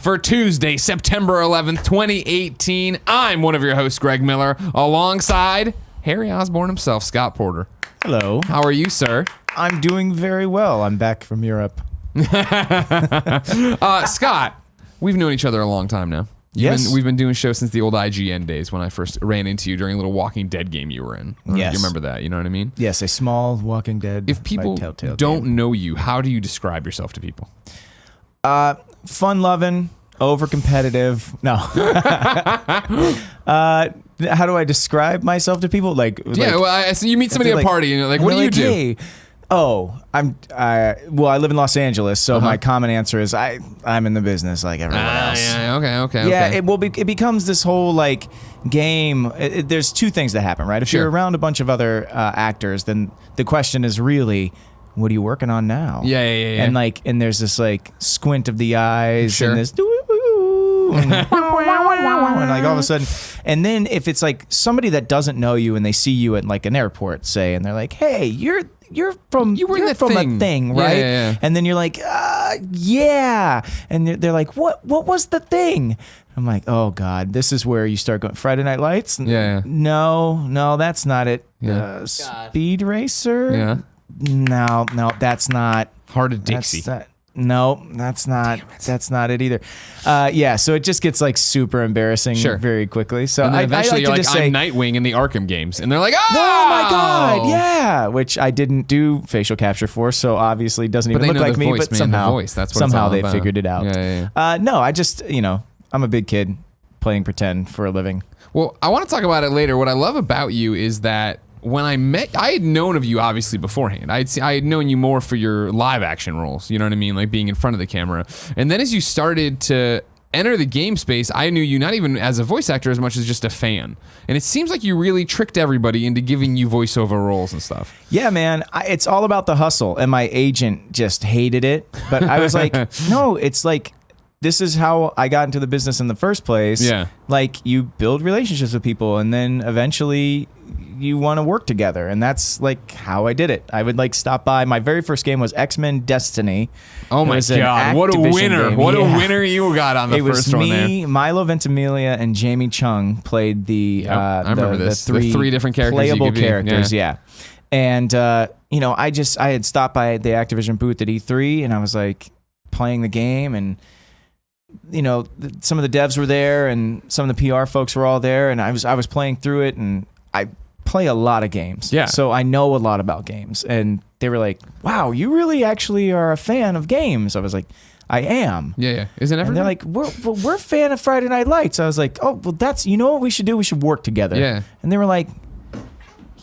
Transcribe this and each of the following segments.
for Tuesday, September 11th, 2018. I'm one of your hosts, Greg Miller, alongside Harry Osborn himself, Scott Porter. Hello. How are you, sir? I'm doing very well. I'm back from Europe. Scott, we've known each other a long time now. We've been doing shows since the old IGN days when I first ran into you during a little Walking Dead game you were in. Yes. You remember that, you know what I mean? Yes, a small Walking Dead. If people don't know you, how do you describe yourself to people? Fun-loving, over-competitive. No. How do I describe myself to people? So you meet somebody at a party and you're like, what do you do? Hey, I live in Los Angeles, so my common answer is I'm in the business like everyone else. Yeah, okay. Yeah, it becomes this whole game. There's two things that happen, right? If you're around a bunch of other actors, then the question is really, what are you working on now? Yeah. And there's this squint of the eyes and this and all of a sudden, and then if it's somebody that doesn't know you and they see you at an airport, say, and they're like, hey, you're from a thing, right? Yeah. And then you're like, yeah, and they're like, what was the thing? I'm like, oh God, this is where you start going. Friday Night Lights? Yeah. No, that's not it. Yeah. Speed Racer? Yeah. No, that's not. Heart of Dixie. No, that's not. That's not it either. So it just gets super embarrassing very quickly. So and then eventually I like you're to like, say, I'm Nightwing in the Arkham games, and they're like, oh my God, yeah, which I didn't do facial capture for, so obviously it doesn't even look like me. Voice, but somehow, that's what somehow they figured it out. Yeah. No, I just I'm a big kid playing pretend for a living. Well, I want to talk about it later. What I love about you is that when I had known of you obviously beforehand. I had known you more for your live action roles, you know what I mean? Like being in front of the camera. And then as you started to enter the game space, I knew you not even as a voice actor as much as just a fan. And it seems like you really tricked everybody into giving you voiceover roles and stuff. Yeah, man. It's all about the hustle. And my agent just hated it. But I was like, no, it's this is how I got into the business in the first place. Yeah. You build relationships with people and then eventually you want to work together, and that's how I did it. I would stop by. My very first game was X-Men Destiny. Oh my God, what a winner. Game. What a winner you got on the first one there. It was me, Milo Ventimiglia, and Jamie Chung played I remember this. The three different characters playable characters, yeah. And I had stopped by the Activision booth at E3, and I was playing the game, and some of the devs were there and some of the PR folks were all there, and I was playing through it, and I play a lot of games. Yeah. So I know a lot about games, and they were like, wow, you really actually are a fan of games. I was like, I am. Yeah. Isn't everyone? And they're like, we're a fan of Friday Night Lights. I was like, oh, well, that's, what we should do? We should work together. Yeah. And they were like,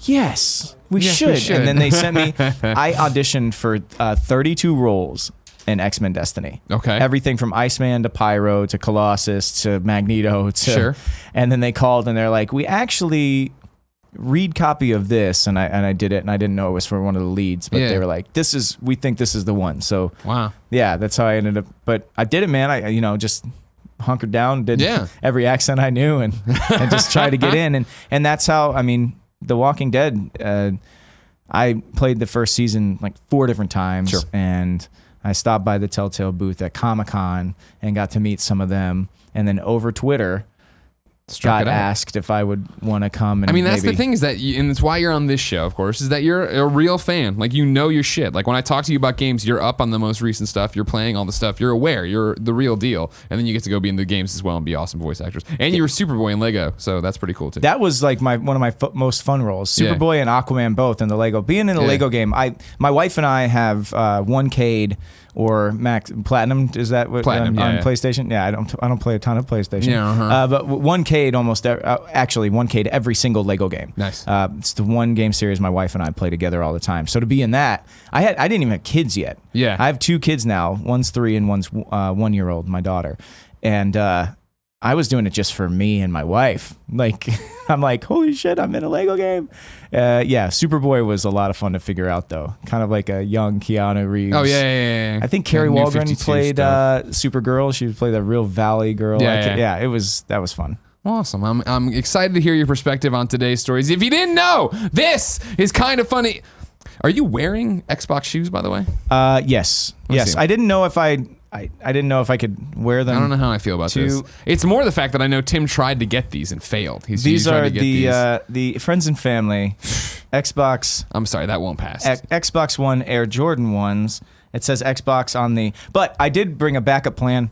yes, we should. And then they sent me, I auditioned for 32 roles in X-Men Destiny. Okay. Everything from Iceman to Pyro to Colossus to Magneto to... Sure. And then they called and they're like, we actually read copy of this, and I did it, and I didn't know it was for one of the leads, but they were like, we think this is the one. So wow. Yeah, that's how I ended up. But I did it, man. I just hunkered down, did every accent I knew, and just tried to get in. And that's how, The Walking Dead, I played the first season 4 different times. Sure. And I stopped by the Telltale booth at Comic-Con and got to meet some of them. And then over Twitter, got asked if I would want to come. And that's the thing is that, and it's why you're on this show, of course, is that you're a real fan. Your shit. When I talk to you about games, you're up on the most recent stuff. You're playing all the stuff. You're aware. You're the real deal. And then you get to go be in the games as well and be awesome voice actors. And you were Superboy in Lego, so that's pretty cool too. That was one of my most fun roles. Superboy and Aquaman both in the Lego. Being in a Lego game, my wife and I have 1K'd or Max Platinum. Is that what Platinum, on PlayStation? Yeah, I don't play a ton of PlayStation. Yeah, but 1K'd actually 1K'd every single Lego game. Nice. It's the one game series my wife and I play together all the time. So to be in that, I didn't even have kids yet. Yeah. I have 2 kids now. One's 3 and one's 1-year-old, my daughter. And I was doing it just for me and my wife. I'm like, holy shit, I'm in a Lego game. Superboy was a lot of fun to figure out, though. Kind of like a young Keanu Reeves. Oh, yeah. I think Carrie Walgren played Supergirl. She played the real Valley girl. That was fun. Awesome. I'm excited to hear your perspective on today's stories. If you didn't know, this is kind of funny. Are you wearing Xbox shoes, by the way? Yes. I didn't know if I I didn't know if I could wear them. I don't know how I feel about this. It's more the fact that I know Tim tried to get these and failed. These are the friends and family Xbox. I'm sorry, that won't pass. Xbox One Air Jordan ones. It says Xbox on the. But I did bring a backup plan.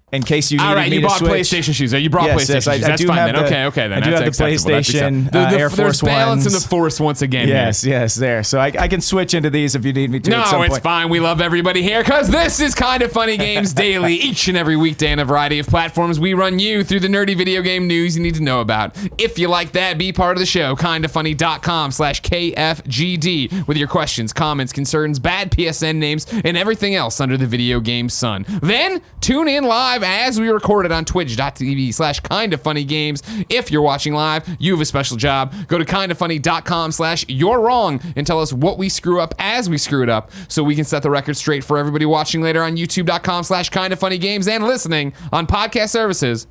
In case you needed all right, me you to bought switch. PlayStation shoes. You brought PlayStation shoes. That's fine then. Okay then. I do have the PlayStation Air Force There's balance ones. in the Force once again. Yes, there. So I can switch into these if you need me to. No, at some it's point. fine. We love everybody here because this is Kind of Funny Games Daily, each and every weekday on a variety of platforms. We run you through the nerdy video game news you need to know about. If you like that, be part of the show. kindoffunny.com/KFGD with your questions, comments, concerns, bad PSN names, and everything else under the video game sun. Then tune in live as we record it on twitch.tv/kindoffunnygames. If you're watching live, you have a special job. Go to kindoffunny.com/you're wrong and tell us what we screw up as we screw it up so we can set the record straight for everybody watching later on youtube.com/kindoffunnygames and listening on podcast services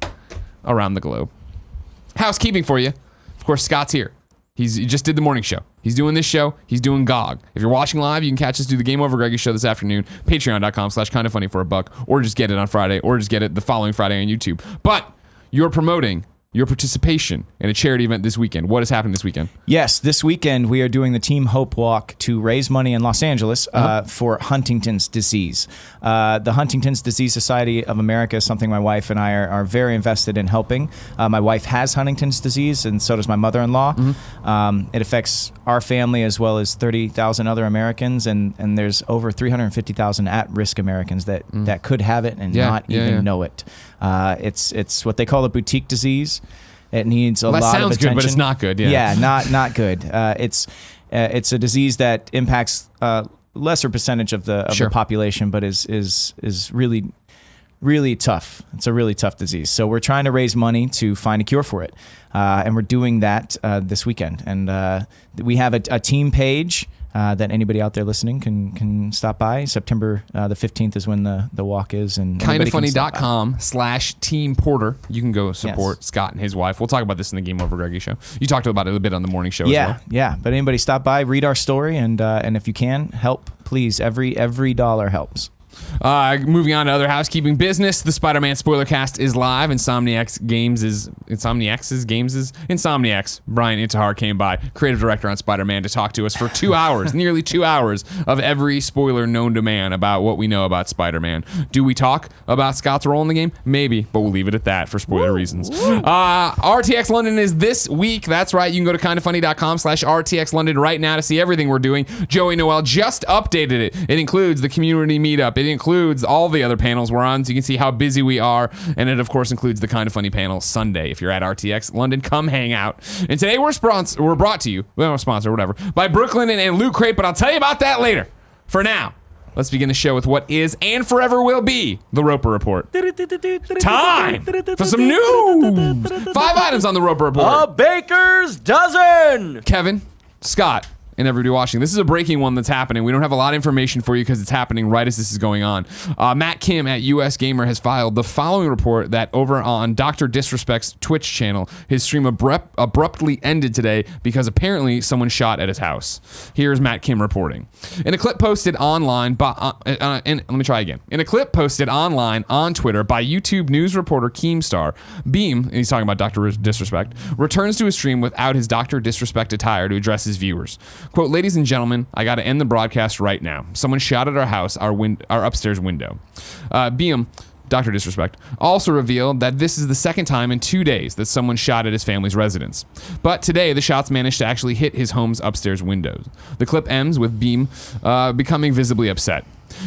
around the globe. Housekeeping for you. Of course, Scott's here. He just did the morning show. He's doing this show. He's doing GOG. If you're watching live, you can catch us do the Game Over Greggy show this afternoon. Patreon.com/kindoffunny for $1, or just get it on Friday, or just get it the following Friday on YouTube. But you're promoting your participation in a charity event this weekend. What is happening this weekend? Yes, this weekend we are doing the Team Hope Walk to raise money in Los Angeles for Huntington's disease. The Huntington's Disease Society of America is something my wife and I are very invested in helping. My wife has Huntington's disease, and so does my mother-in-law. It affects our family as well as 30,000 other Americans, and there's over 350,000 at-risk Americans that could have it and not even know it. It's what they call a boutique disease. It needs a lot of attention. That sounds good, but it's not good. Yeah, not good. It's a disease that impacts lesser percentage of the population, but is really tough. It's a really tough disease. So we're trying to raise money to find a cure for it, and we're doing that this weekend. And we have a team page that anybody out there listening can stop by. September the 15th is when the walk is. And kindoffunny.com/Team Porter. You can go support Scott and his wife. We'll talk about this in the Game Over Greggy show. You talked about it a bit on the morning show as well. Yeah. But anybody stop by, read our story, and if you can, help, please. Every dollar helps. Moving on to other housekeeping business, the Spider-Man Spoilercast is live. Insomniacs. Brian Intihar came by, creative director on Spider-Man, to talk to us for 2 hours, nearly 2 hours of every spoiler known to man about what we know about Spider-Man. Do we talk about Scott's role in the game? Maybe, but we'll leave it at that for spoiler reasons. RTX London is this week. That's right. You can go to kindoffunny.com/RTX London right now to see everything we're doing. Joey Noel just updated it. It includes the community meetup. It includes all the other panels we're on, so you can see how busy we are. And it, of course, includes the Kind of Funny panel Sunday. If you're at RTX London, come hang out. And today we're brought to you, well, a sponsor, whatever, by Brooklyn and Loot Crate, but I'll tell you about that later. For now, let's begin the show with what is and forever will be the Roper Report. Time for some news. 5 items on the Roper Report. A baker's dozen. Kevin, Scott, and everybody watching, this is a breaking one that's happening. We don't have a lot of information for you because it's happening right as this is going on. Matt Kim at US Gamer has filed the following report that over on DrDisrespect's Twitch channel, his stream abruptly ended today because apparently someone shot at his house. Here's Matt Kim reporting. In a clip posted online In a clip posted online on Twitter by YouTube news reporter Keemstar, Beahm, and he's talking about DrDisrespect, returns to his stream without his DrDisrespect attire to address his viewers. Quote, "Ladies and gentlemen, I got to end the broadcast right now. Someone shot at our house, our upstairs window." Beahm, DrDisrespect, also revealed that this is the second time in 2 days that someone shot at his family's residence. But today, the shots managed to actually hit his home's upstairs windows. The clip ends with Beahm becoming visibly upset.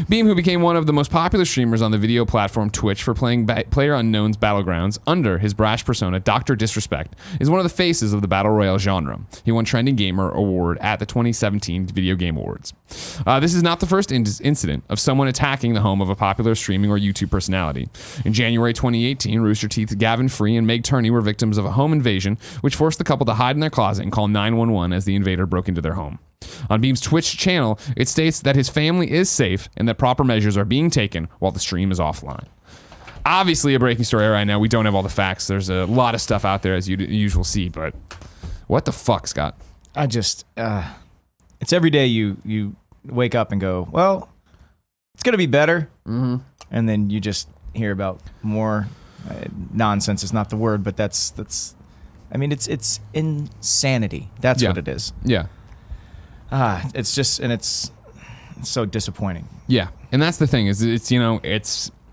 Beahm, who became one of the most popular streamers on the video platform Twitch for playing PlayerUnknown's Battlegrounds under his brash persona, DrDisrespect, is one of the faces of the Battle Royale genre. He won Trending Gamer Award at the 2017 Video Game Awards. This is not the first incident of someone attacking the home of a popular streaming or YouTube personality. In January 2018, Rooster Teeth's Gavin Free and Meg Turney were victims of a home invasion, which forced the couple to hide in their closet and call 911 as the invader broke into their home. On Beam's Twitch channel, it states that his family is safe and that proper measures are being taken while the stream is offline. Obviously a breaking story right now. We don't have all the facts. There's a lot of stuff out there, as you usually see, but what the fuck, Scott? It's every day you wake up and go, well, it's gonna be better, and then you just hear about more nonsense. Is not the word, but that's. I mean, it's insanity. That's what it is. Yeah. It's just, and it's so disappointing. Yeah, and that's the thing is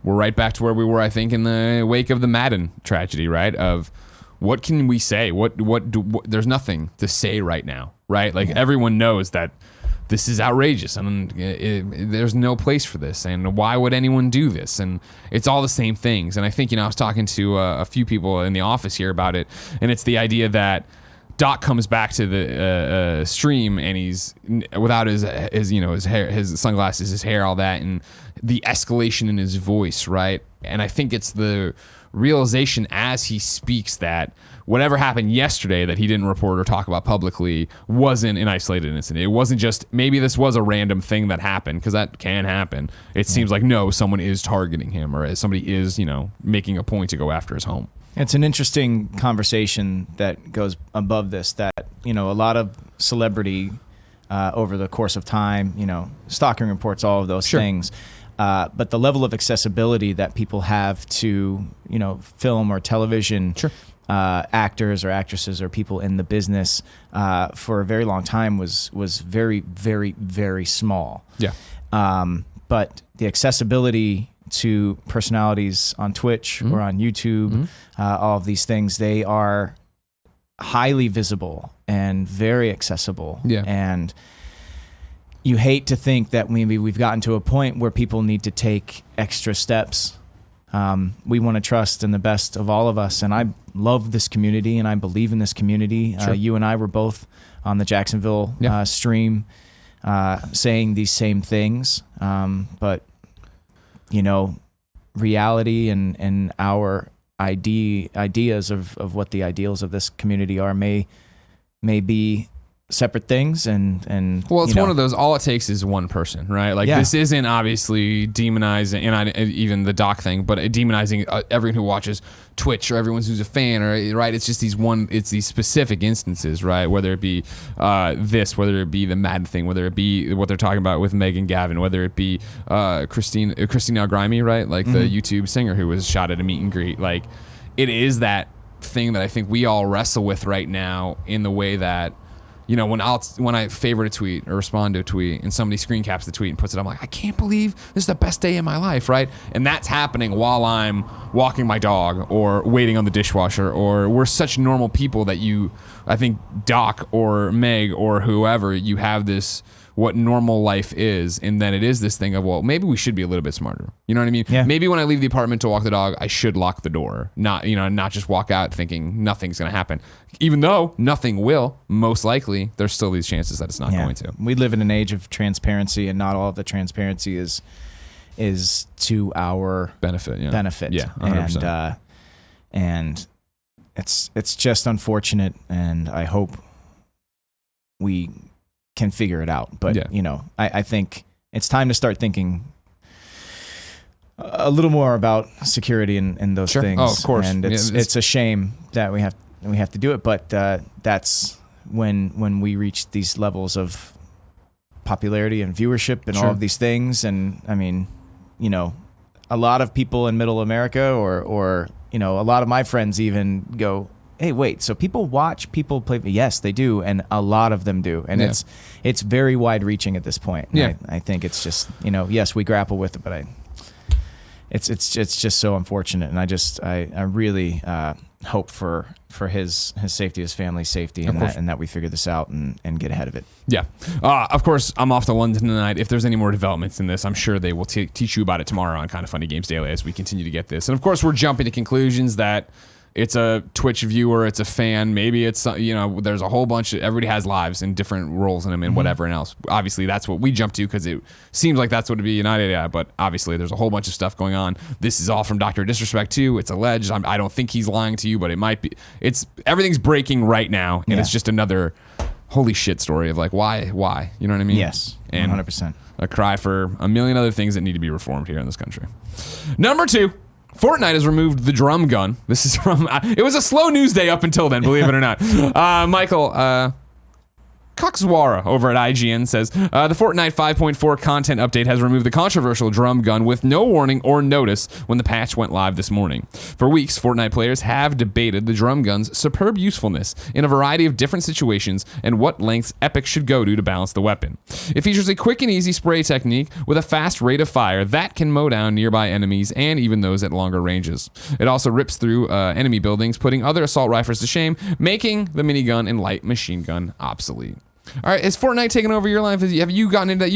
we're right back to where we were, I think, in the wake of the Madden tragedy, right? Of what can we say? There's nothing to say right now, right? Like everyone knows that this is outrageous and there's no place for this. And why would anyone do this? And it's all the same things. And I think, I was talking to a few people in the office here about it. And it's the idea that Doc comes back to the stream and he's without his hair, his sunglasses, his hair, all that. And the escalation in his voice, right? And I think it's the realization as he speaks that whatever happened yesterday that he didn't report or talk about publicly wasn't an isolated incident. It wasn't just maybe this was a random thing that happened, because that can happen. It seems like no, someone is targeting him, or somebody is, making a point to go after his home. It's an interesting conversation that goes above this, that, a lot of celebrity over the course of time, stalking reports, all of those things. But the level of accessibility that people have to, film or television, actors or actresses or people in the business for a very long time was very, very, very small. Yeah. But the accessibility to personalities on Twitch or on YouTube, all of these things, they are highly visible and very accessible. Yeah. And you hate to think that maybe we've gotten to a point where people need to take extra steps. We want to trust in the best of all of us. And I love this community and I believe in this community. You and I were both on the Jacksonville stream saying these same things. But, reality and our ideas of what the ideals of this community are may be separate things, and well, it's one of those, all it takes is one person, right? Like this isn't obviously demonizing, and even the Doc thing, but demonizing everyone who watches Twitch or everyone who's a fan, or right? It's just it's these specific instances, right? Whether it be whether it be the Madden thing, whether it be what they're talking about with Meg and Gavin, whether it be Christine Grimy, right? Like the YouTube singer who was shot at a meet and greet. Like it is that thing that I think we all wrestle with right now, in the way that, when I favorite a tweet or respond to a tweet and somebody screen caps the tweet and puts it, I'm like, I can't believe this is the best day in my life, right? And that's happening while I'm walking my dog or waiting on the dishwasher, or we're such normal people that I think Doc or Meg or whoever, you have this, what normal life is, and then it is this thing of, well, maybe we should be a little bit smarter. You know what I mean? Yeah. Maybe when I leave the apartment to walk the dog, I should lock the door, not just walk out thinking nothing's going to happen. Even though nothing will, most likely, there's still these chances that it's not going to. We live in an age of transparency, and not all of the transparency is to our benefit. Yeah. 100%. And it's just unfortunate, and I hope we can figure it out. But I think it's time to start thinking a little more about security and those things. Oh, of course. And it's a shame that we have to do it, but that's when we reach these levels of popularity and viewership and all of these things. And I mean, a lot of people in Middle America or a lot of my friends even go, hey, wait, so people watch people play? Yes, they do, and a lot of them do, and it's very wide reaching at this point. Yeah. I think it's just, yes, we grapple with it, but it's just so unfortunate, and I really hope for his safety, his family's safety, and that we figure this out and get ahead of it. Yeah. Of course, I'm off to London tonight. If there's any more developments in this, I'm sure they will teach you about it tomorrow on Kind of Funny Games Daily as we continue to get this. And of course, we're jumping to conclusions that it's a Twitch viewer, it's a fan, maybe it's, there's a whole bunch of, everybody has lives and different roles in them and whatever and else. Obviously, that's what we jump to because it seems like that's what it'd be United at, but obviously there's a whole bunch of stuff going on. This is all from DrDisrespect too. It's alleged. I don't think he's lying to you, but it might be. Everything's breaking right now, and it's just another holy shit story of like, why? You know what I mean? Yes, and 100%. A cry for a million other things that need to be reformed here in this country. Number 2. Fortnite has removed the drum gun. This is from... it was a slow news day up until then, believe it or not. Michael, Koczwara over at IGN says, the Fortnite 5.4 content update has removed the controversial drum gun with no warning or notice when the patch went live this morning. For weeks, Fortnite players have debated the drum gun's superb usefulness in a variety of different situations and what lengths Epic should go to balance the weapon. It features a quick and easy spray technique with a fast rate of fire that can mow down nearby enemies and even those at longer ranges. It also rips through enemy buildings, putting other assault rifles to shame, making the minigun and light machine gun obsolete. All right, has Fortnite taken over your life? Have you gotten into that?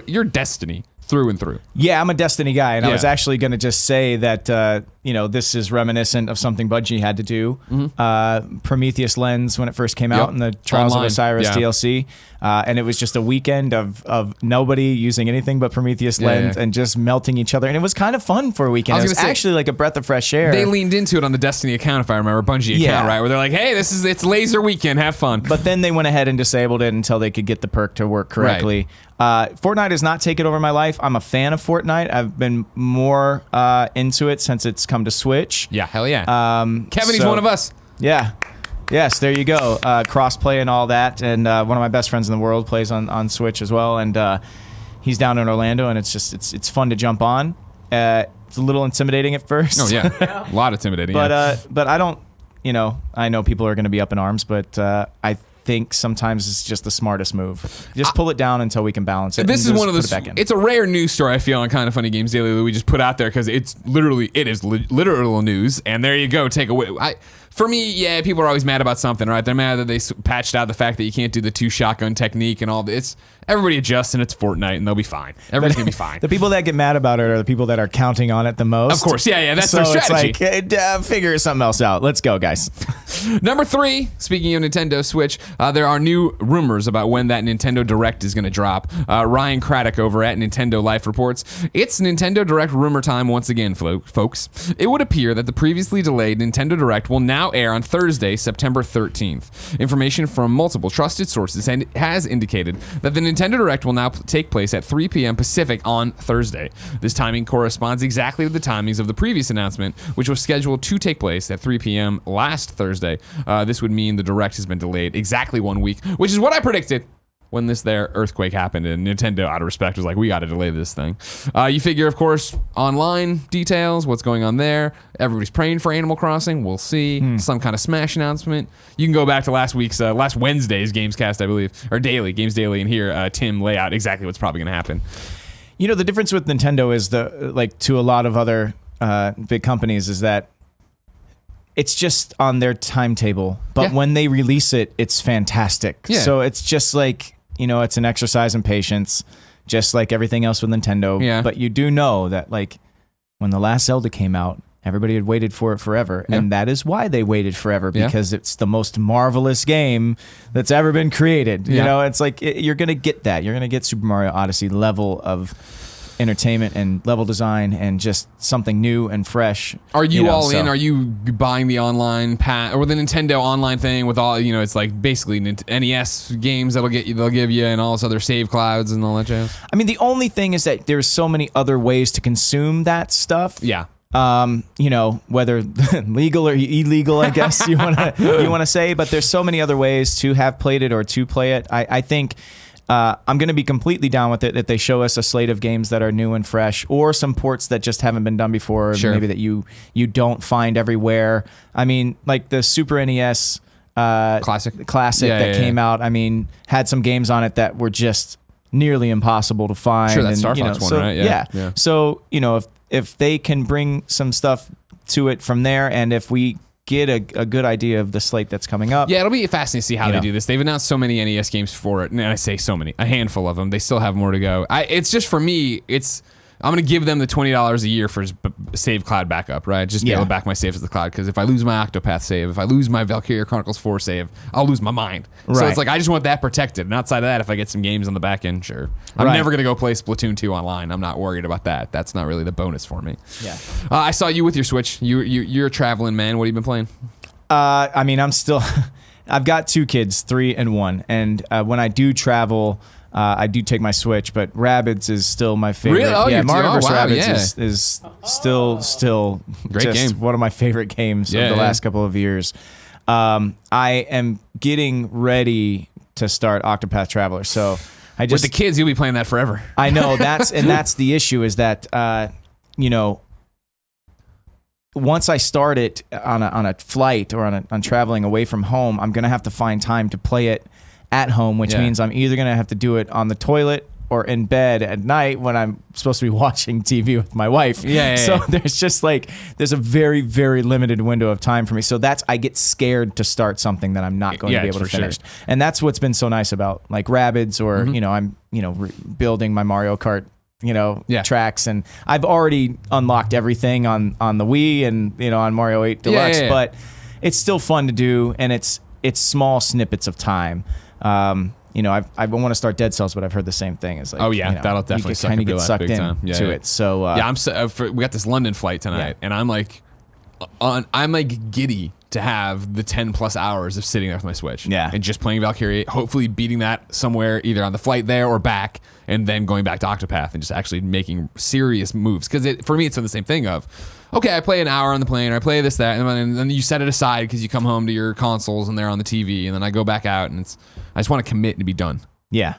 You're Destiny through and through. Yeah, I'm a Destiny guy, and I Yeah. was actually going to just say that this is reminiscent of something Bungie had to do. Prometheus Lens when it first came out in the Trials Online. of Osiris Yeah. DLC, and it was just a weekend of nobody using anything but Prometheus Lens and just melting each other, and it was kind of fun for a weekend. I was It was gonna say, actually like a breath of fresh air. They leaned into it on the Destiny account, if I remember, Bungie Yeah. account, right? Where they're like, hey, it's laser weekend, have fun. But then they went ahead and disabled it until they could get the perk to work correctly. Fortnite has not taken over my life. I'm a fan of Fortnite. I've been more into it since it's come to Switch. Yeah, hell yeah. Kevin, he's so- one of us. Yeah. Yes, there you go. Cross-play and all that. And one of my best friends in the world plays on Switch as well. And he's down in Orlando, and it's fun to jump on. It's a little intimidating at first. Oh, yeah. A lot intimidating. yeah. But I don't, I know people are going to be up in arms, but I think sometimes it's just the smartest move. Just pull it down until we can balance it. This and is just one of put those. it back in. It's a rare news story I feel on Kind of Funny Games Daily that we just put out there because it is literal news. And there you go. Take away. For me, yeah, people are always mad about something, right? They're mad that they patched out the fact that you can't do the 2 shotgun technique and all this. Everybody adjusts and it's Fortnite and they'll be fine. Everybody's gonna be fine. The people that get mad about it are the people that are counting on it the most. Of course, yeah, that's so their strategy. It's like, figure something else out. Let's go, guys. Number 3, speaking of Nintendo Switch, there are new rumors about when that Nintendo Direct is going to drop. Ryan Craddock over at Nintendo Life reports, it's Nintendo Direct rumor time once again, folks. It would appear that the previously delayed Nintendo Direct will now air on Thursday, September 13th. Information from multiple trusted sources has indicated that the Nintendo Direct will now take place at 3 p.m. Pacific on Thursday. This timing corresponds exactly with the timings of the previous announcement, which was scheduled to take place at 3 p.m. last Thursday. This would mean the Direct has been delayed exactly 1 week, which is what I predicted when this there earthquake happened, and Nintendo, out of respect, was like, we got to delay this thing. You figure, of course, online details, what's going on there. Everybody's praying for Animal Crossing. We'll see. Some kind of Smash announcement. You can go back to last Wednesday's Gamescast, I believe, or Games Daily, and hear Tim lay out exactly what's probably going to happen. The difference with Nintendo is to a lot of other big companies is that it's just on their timetable, but when they release it, it's fantastic. Yeah. So it's just like, it's an exercise in patience, just like everything else with Nintendo. Yeah. But you do know that, like, when the last Zelda came out, everybody had waited for it forever. Yeah. And that is why they waited forever, Yeah. because it's the most marvelous game that's ever been created. Yeah. It's like, you're going to get that. You're going to get Super Mario Odyssey level of entertainment and level design and just something new and fresh. Are you all in? Are you buying the online or the Nintendo online thing with all, it's like basically NES games they'll give you and all this other save clouds and all that jazz? I mean, the only thing is that there's so many other ways to consume that stuff. Yeah. Whether legal or illegal, I guess you want to say, but there's so many other ways to have played it or to play it. I think I'm going to be completely down with it if they show us a slate of games that are new and fresh, or some ports that just haven't been done before, Sure. maybe that you don't find everywhere. I mean, like the Super NES Classic that came out, I mean, had some games on it that were just nearly impossible to find. Sure, that and, Star Fox one, so, right? Yeah. So, if they can bring some stuff to it from there, and if we get a good idea of the slate that's coming up. Yeah, it'll be fascinating to see how they know. do this. They've announced so many NES games for it, and I say so many, a handful of them. They still have more to go. It's just, for me, I'm going to give them the $20 a year for save cloud backup, right? Just be able to back my saves to the cloud, because if I lose my Octopath save, if I lose my Valkyria Chronicles 4 save, I'll lose my mind. So Right. it's like, I just want that protected. And outside of that, if I get some games on the back end, sure. I'm Right. never going to go play Splatoon 2 online. I'm not worried about that. That's not really the bonus for me. Yeah. I saw you with your Switch. You're a traveling man. What have you been playing? I mean, I'm still, I've got 2 kids, 3 and 1. And when I do travel, I do take my Switch, but Rabbids is still my favorite. Really? Oh, yeah, you're- Mario oh, vs. wow, Rabbids yeah. is still Great just game. one of my favorite games Yeah, of the yeah. last couple of years. I am getting ready to start Octopath Traveler. So I just With the kids, you'll be playing that forever. I know that's the issue is that once I start it on a flight or on traveling away from home, I'm gonna have to find time to play it at home, which means I'm either gonna have to do it on the toilet or in bed at night when I'm supposed to be watching TV with my wife. So there's just there's a very, very limited window of time for me. So I get scared to start something that I'm not going to be able to finish. Sure. And that's what's been so nice about like Rabbids or, I'm, building my Mario Kart, tracks. And I've already unlocked everything on the Wii and, on Mario 8 Deluxe, but it's still fun to do. And it's small snippets of time. I want to start Dead Cells, but I've heard the same thing. It's like, that'll definitely kind of get sucked into it. So we got this London flight tonight, and I'm like giddy to have the 10+ hours of sitting there with my Switch, and just playing Valkyrie, hopefully beating that somewhere either on the flight there or back, and then going back to Octopath and just actually making serious moves. Because for me, it's been the same thing of, okay, I play an hour on the plane, or I play this, that, and then you set it aside because you come home to your consoles and they're on the TV, and then I go back out and I just want to commit and be done. Yeah.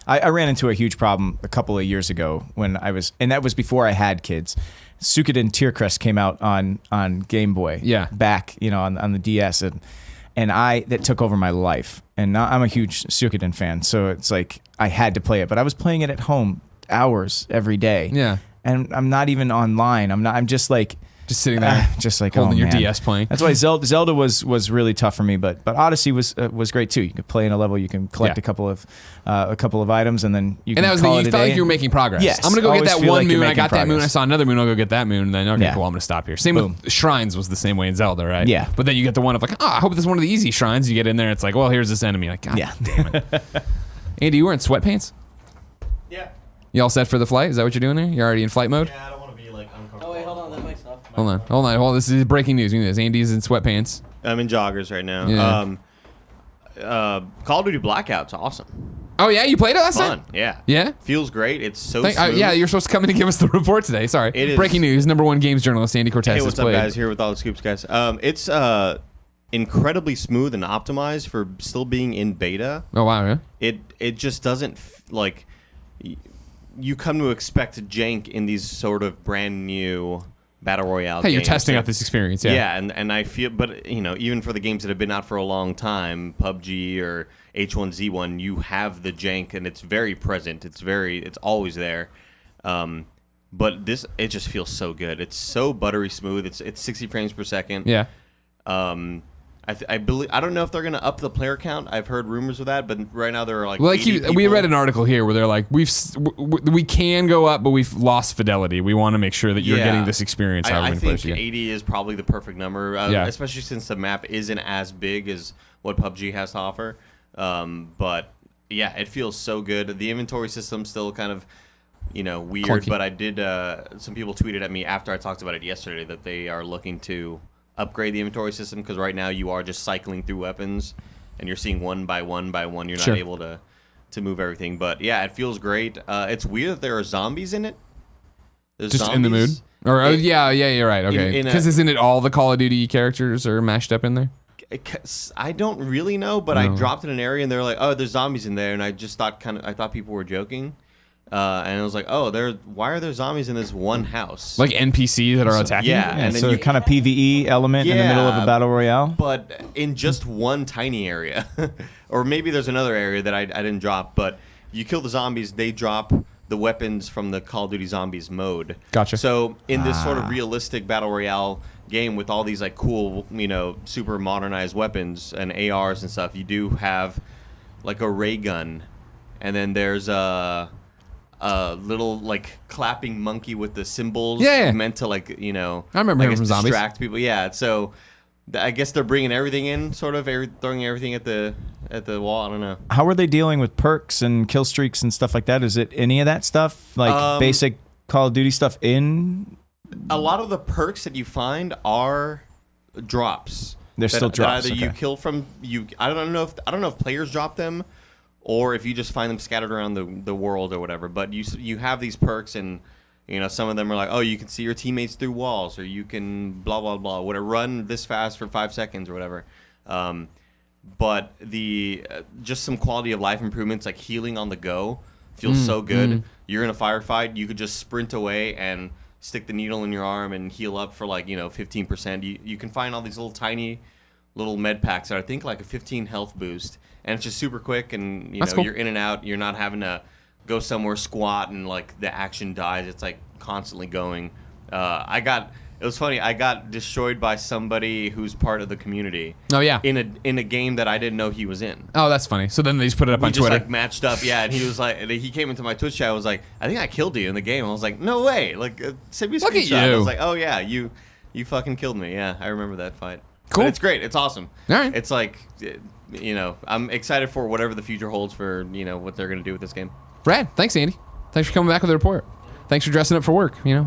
I ran into a huge problem a couple of years ago and that was before I had kids. Suikoden Tiercrest came out on Game Boy. Back, on the DS, and that took over my life. And now I'm a huge Suikoden fan, so it's like I had to play it. But I was playing it at home hours every day. Yeah. And I'm not even online. I'm just sitting there, holding your DS playing. That's why Zelda was really tough for me, but Odyssey was great too. You could play in a level, you can collect a couple of items, and then you can call it a day. You felt like you were making progress. Yes, I'm gonna go get that one moon. I got progress. that moon. I saw another moon. I'll go get that moon. And then cool. I'm gonna stop here. Same with shrines was the same way in Zelda, right? Yeah. But then you get the one of I hope this is one of the easy shrines. You get in there, it's like, well, here's this enemy. Like, God damn it. Andy, you wearing sweatpants? Yeah. You all set for the flight? Is that what you're doing there? You're already in flight mode? Yeah, I don't want to be uncomfortable. Oh wait, hold on, that mic's off. Hold on. This is breaking news. Andy's in sweatpants. I'm in joggers right now. Yeah. Call of Duty Blackout's awesome. Oh yeah, you played it last Fun, night? yeah. Yeah? Feels great. It's so smooth. You're supposed to come in and give us the report today. Sorry. It is. Breaking news. #1 games journalist Andy Cortez Hey, has what's up, played. guys? Here with all the scoops, guys. It's incredibly smooth and optimized for still being in beta. Oh wow, yeah. It just doesn't you come to expect jank in these sort of brand new battle royale games. You're testing out this experience, yeah. And I feel, but even for the games that have been out for a long time, PUBG or H1Z1, you have the jank and it's very present. It's always there. But it just feels so good. It's so buttery smooth. It's 60 frames per second. Yeah. I believe, I don't know if they're gonna up the player count. I've heard rumors of that, but right now there are we read an article here where they're like, we can go up, but we've lost fidelity. We want to make sure that you're getting this experience. I think 80 is probably the perfect number, especially since the map isn't as big as what PUBG has to offer. But yeah, it feels so good. The inventory system's still kind of weird, clunky. but I did. Some people tweeted at me after I talked about it yesterday that they are looking to upgrade the inventory system, because right now you are just cycling through weapons and you're seeing one by one you're not able to move everything. But yeah, it feels great. It's weird that there are zombies in it. There's just zombies in the mood, or you're right, okay, because isn't it all the Call of Duty characters are mashed up in there? I don't really know, but I dropped in an area and they're like, oh, there's zombies in there, and I just thought I thought people were joking. And I was like, oh, why are there zombies in this one house? Like NPCs that are attacking? Yeah. And then you kind of PvE element in the middle of a battle royale. But in just one tiny area. Or maybe there's another area that I didn't drop. But you kill the zombies, they drop the weapons from the Call of Duty Zombies mode. Gotcha. So in this sort of realistic battle royale game with all these like cool, super modernized weapons and ARs and stuff, you do have like a ray gun. And then there's a little like clapping monkey with the cymbals meant to I remember him from Zombies. Distract people. Yeah, so I guess they're bringing everything in, sort of throwing everything at the wall. I don't know. How are they dealing with perks and kill streaks and stuff like that? Is it any of that stuff, like basic Call of Duty stuff in? A lot of the perks that you find are drops. They're still drops. That either you kill from you. I don't know if players drop them, or if you just find them scattered around the world or whatever. But you have these perks, and some of them are like, oh, you can see your teammates through walls, or you can blah blah blah, run this fast for 5 seconds or whatever. but the just some quality of life improvements, like healing on the go, feels so good. You're in a firefight, you could just sprint away and stick the needle in your arm and heal up for 15%. You can find all these tiny little med packs that I think like a 15 health boost, and it's just super quick, and cool. You're in and out. You're not having to go somewhere, squat, and the action dies. It's constantly going. It was funny. I got destroyed by somebody who's part of the community. Oh yeah. In a game that I didn't know he was in. Oh, that's funny. So then they just put it up on Twitter. We just matched up, yeah. And he was he came into my Twitch chat. I was like, I think I killed you in the game. I was like, no way. Send me a Look at screenshot. you. I was like, oh yeah, you fucking killed me. Yeah, I remember that fight. Cool. But it's great. It's awesome. All right. It's I'm excited for whatever the future holds for what they're gonna do with this game. Rad. Thanks, Andy. Thanks for coming back with the report. Thanks for dressing up for work. We're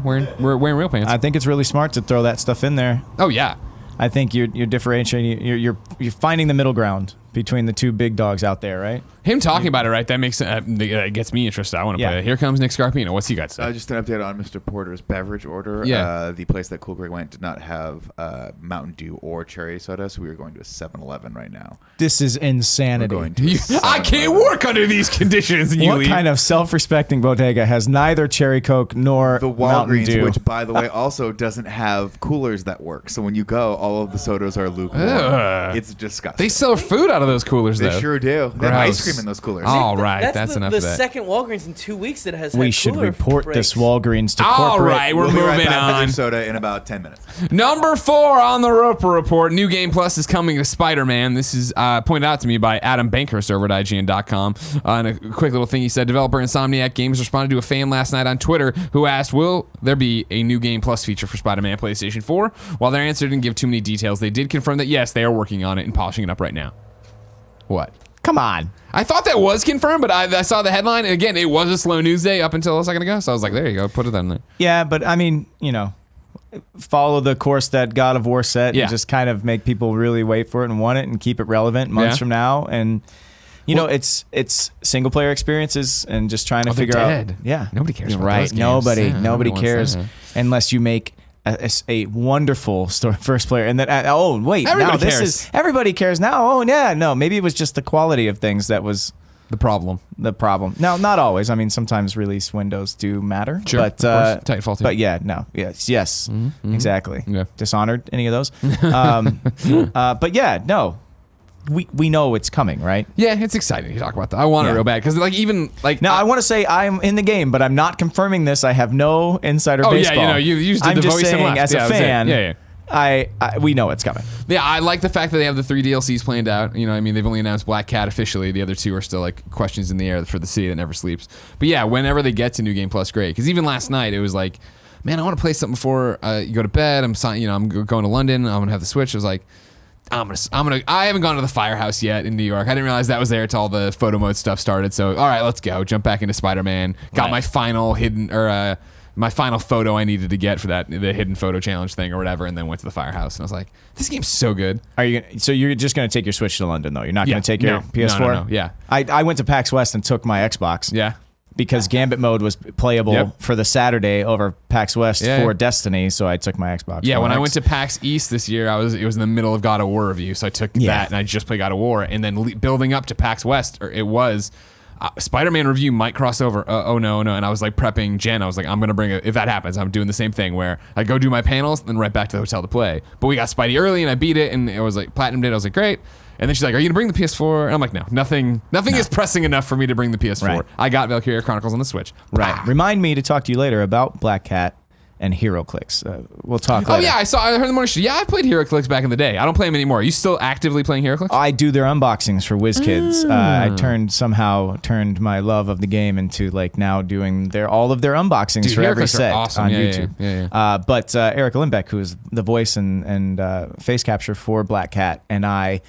wearing real pants. I think it's really smart to throw that stuff in there. Oh yeah. I think you're differentiating. You're finding the middle ground between the two big dogs out there, right? Him talking about it, right? That makes it gets me interested. I want to play it. Here comes Nick Scarpino. What's he got to say? Just an update on Mr. Porter's beverage order. Yeah. The place that Cool Greg went did not have Mountain Dew or cherry soda, so we are going to a 7-Eleven right now. This is We're insanity. going to a I can't 7-Eleven. work under these conditions. And you What leave. kind of self-respecting bodega has neither cherry Coke nor The Mountain Walgreens, Dew? which by the way also doesn't have coolers that work. So when you go, all of the sodas are lukewarm. Ugh. It's disgusting. They sell food out of those coolers, They though. sure do. They have ice Gross. cream in those coolers. All right, that's enough the of that. second Walgreens in 2 weeks that has We had should cooler report breaks. this Walgreens to All corporate. right, we're We'll be right moving back with on. your soda in about 10 minutes. Number 4 on the Roper Report. New Game Plus is coming to Spider-Man. This is pointed out to me by Adam Bankhurst over at IGN.com. And a quick little thing he said, developer Insomniac Games responded to a fan last night on Twitter who asked, will there be a New Game Plus feature for Spider-Man PlayStation 4? While their answer didn't give too many details, they did confirm that, yes, they are working on it and polishing it up right now. What? Come on. I thought that was confirmed, but I saw the headline. And again, it was a slow news day up until a second ago. So I was like, there you go. Put it on there. Yeah, but I mean, follow the course that God of War set Yeah. and just kind of make people really wait for it and want it and keep it relevant months Yeah. from now. And it's single player experiences and just trying to they're figure dead. out. Yeah, Nobody cares You're about right. those games. Nobody Yeah, nobody wants cares that. unless you make a wonderful story first player. And then wait, Everybody now this cares. is everybody cares now. Oh yeah, no, maybe it was just the quality of things that was The problem. the problem. No, not always. I mean, sometimes release windows do matter. Sure, But, of course. Titanfall too. But yeah, no. Yes. Exactly. Yeah. Dishonored, any of those? But yeah, no. We know it's coming, right? Yeah, it's exciting to talk about that. I want it Yeah. real bad because Now, I want to say I'm in the game, but I'm not confirming this. I have no insider Oh, yeah, baseball. you just did I'm the just voice and saying, left. as Yeah, a that was it. fan, Yeah. we know it's coming. Yeah, I like the fact that they have the 3 DLCs planned out. They've only announced Black Cat officially. The other 2 are still questions in the air for the city that never sleeps. But yeah, whenever they get to New Game Plus, great. Because even last night, it was like, man, I want to play something before you go to bed. I'm going to London. I'm gonna have the Switch. I was like, I haven't gone to the firehouse yet in New York. I didn't realize that was there until all the photo mode stuff started. So all right, let's go. Jump back into Spider-Man. Got my final my final photo I needed to get for the hidden photo challenge thing or whatever, and then went to the firehouse. And I was like, this game's so good. So you're just going to take your Switch to London, though? You're not Yeah. going to take your No. PS4? No. Yeah. I went to PAX West and took my Xbox. Yeah. Because Gambit mode was playable Yep. for the Saturday over PAX West Yeah. for Destiny, so I took my Xbox. Yeah, One when I X. went to PAX East this year, it was in the middle of God of War review, so I took that and I just played God of War, and then building up to PAX West, Spider-Man review might cross over. Oh no, and I was like prepping Jen. I was like, I'm gonna bring it if that happens. I'm doing the same thing where I go do my panels, then right back to the hotel to play. But we got Spidey early, and I beat it, and it was like platinumed it. I was like, great. And then she's like, are you gonna bring the PS4? And I'm like, no, nothing is pressing enough for me to bring the PS4. Right. I got Valkyria Chronicles on the Switch. Right. Remind me to talk to you later about Black Cat and Hero Clicks. We'll talk later. Oh yeah, I heard the morning show. Yeah, I played HeroClix back in the day. I don't play them anymore. Are you still actively playing HeroClix? I do their unboxings for WizKids. I turned my love of the game into now doing all of their unboxings Dude, for every HeroClix are set awesome. on Yeah, YouTube. yeah. But Eric Limbeck, who is the voice and face capture for Black Cat, and I,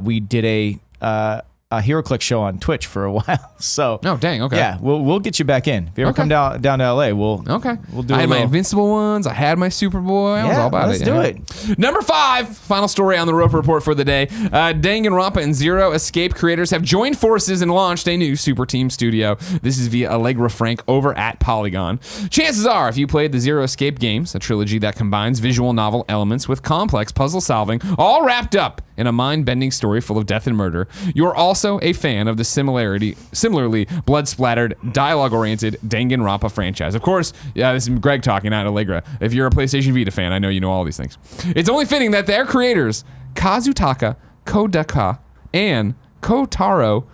we did a a HeroClix show on Twitch for a while. So Oh, dang. Okay. yeah, we'll get you back in. If you ever Okay. come down to LA, we'll Okay. we'll do. I had my little- Invincible ones. I had my Superboy. I was all about let's it. do Yeah. it. Number 5, final story on the Roper Report for the day. Danganronpa and Zero Escape creators have joined forces and launched a new super team studio. This is via Allegra Frank over at Polygon. Chances are, if you played the Zero Escape games, a trilogy that combines visual novel elements with complex puzzle solving, all wrapped up in a mind-bending story full of death and murder, you're also a fan of the similarly blood-splattered, dialogue-oriented Danganronpa franchise. Of course, yeah, this is Greg talking, not Allegra. If you're a PlayStation Vita fan, I know you know all these things. It's only fitting that their creators, Kazutaka Kodaka and Kotaro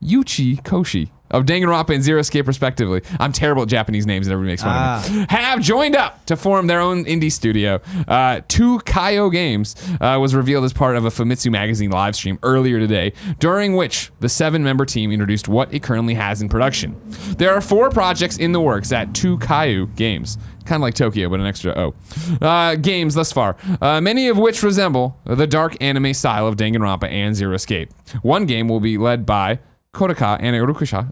Yuchi Koshi of Danganronpa and Zero Escape, respectively. I'm terrible at Japanese names and everybody makes fun of me. Have joined up to form their own indie studio. 2 Kaio Games was revealed as part of a Famitsu magazine live stream earlier today, during which the 7-member team introduced what it currently has in production. There are 4 projects in the works at 2 Kaio Games. Kind of like Tokyo, but an extra O. Games thus far, many of which resemble the dark anime style of Danganronpa and Zero Escape. One game will be led by Kodaka and Uchikashi.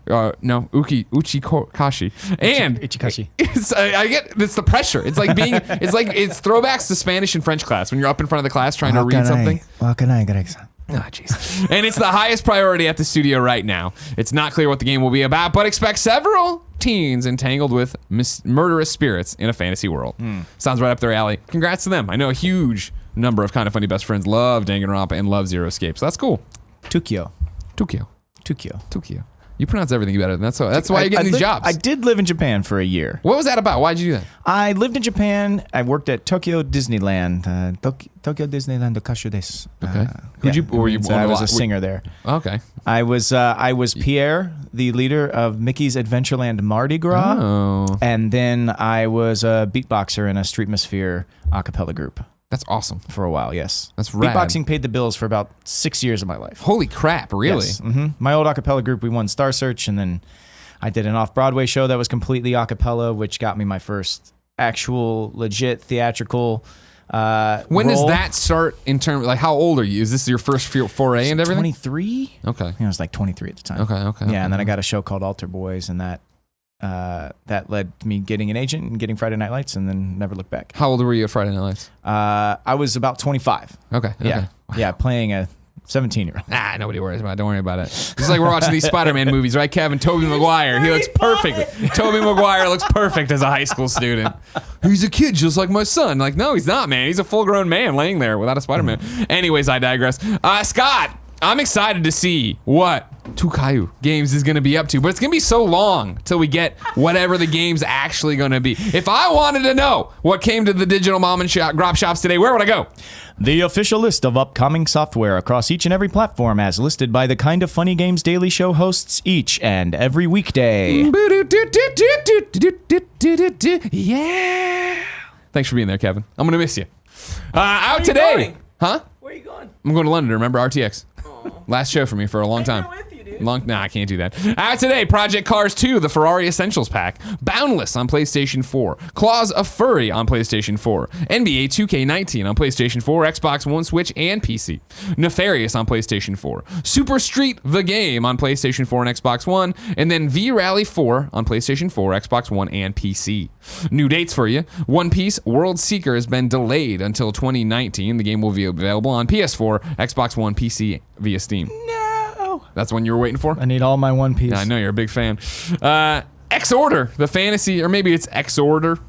And Ichikashi. it's the pressure. It's like it's throwbacks to Spanish and French class when you're up in front of the class trying to read something. Ah, jeez. And it's the highest priority at the studio right now. It's not clear what the game will be about, but expect several teens entangled with murderous spirits in a fantasy world. Sounds right up their alley. Congrats to them. I know a huge number of Kind of Funny best friends love Danganronpa and love Zero Escape, so that's cool. Tokyo. You pronounce everything better than that, so that's why you're getting these jobs. I did live in Japan for a year. What was that about? Why'd you do that? I lived in Japan. I worked at Tokyo Disneyland. Tokyo Disneyland kashu desu. Okay. I was a singer there. Okay. I was Pierre, the leader of Mickey's Adventureland Mardi Gras. Oh. And then I was a beatboxer in a Streetmosphere a cappella group That's awesome. for a while, yes. That's rad. Beatboxing paid the bills for about 6 years of my life. Holy crap, really? Yes. My old a cappella group, we won Star Search, and then I did an off-Broadway show that was completely a cappella, which got me my first actual, legit theatrical When does role. that start in terms, like, how old are you? Is this your first foray and everything? 23? Okay. I think I was like 23 at the time. Okay. Yeah, and then I got a show called Altar Boys, and that led to me getting an agent and getting Friday Night Lights, and then never looked back. How old were you at Friday Night Lights? I was about 25. Okay. Yeah. Yeah, playing a 17-year-old. Ah, nobody worries about it. Don't worry about it. It's like we're watching these Spider-Man movies, right, Kevin? Tobey Maguire. He looks perfect. Tobey Maguire looks perfect as a high school student. He's a kid just like my son. Like, no, he's not, man. He's a full-grown man laying there without a Spider-Man. Anyways, I digress. Scott, I'm excited to see what Tukayu Games is going to be up to, but it's going to be so long till we get whatever the game's actually going to be. If I wanted to know what came to the digital mom and grop shops today, where would I go? The official list of upcoming software across each and every platform as listed by the Kind of Funny Games Daily Show hosts each and every weekday. Yeah. Thanks for being there, Kevin. I'm going to miss you. Out you today. going? Huh? Where are you going? I'm going to London, remember RTX. Aw. Last show for me for a long time. With you, dude. Nah, I can't do that. Out today, Project Cars 2, the Ferrari Essentials Pack, Boundless on PlayStation 4, Claws of Furry on PlayStation 4, NBA 2K19 on PlayStation 4, Xbox One, Switch, and PC, Nefarious on PlayStation 4, Super Street the Game on PlayStation 4 and Xbox One, and then V-Rally 4 on PlayStation 4, Xbox One, and PC. New dates for you. One Piece World Seeker has been delayed until 2019. The game will be available on PS4, Xbox One, PC via Steam. No. That's one you were waiting for? I need all my One Piece. I know you're a big fan. X-Order, the fantasy, or maybe it's X-Order.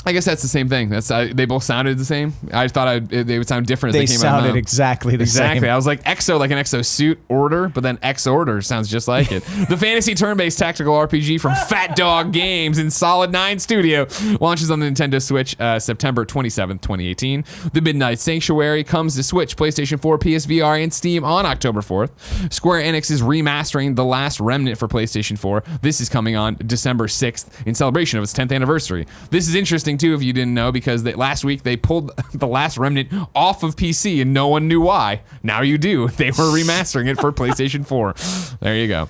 I guess that's the same thing. That's they both sounded the same. I thought they would sound different as They they came out. sounded exactly the same. Exactly. I was like exo, like an exo suit order, but then X-Order sounds just like it. The fantasy turn-based tactical RPG from Fat Dog Games in Solid 9 Studio launches on the Nintendo Switch September 27th, 2018. The Midnight Sanctuary comes to Switch, PlayStation 4, PSVR, and Steam on October 4th. Square Enix is remastering The Last Remnant for PlayStation 4. This is coming on December 6th in celebration of its 10th anniversary. This is interesting too, if you didn't know, because last week they pulled The Last Remnant off of PC and no one knew why. Now you do. They were remastering it for PlayStation 4. There you go.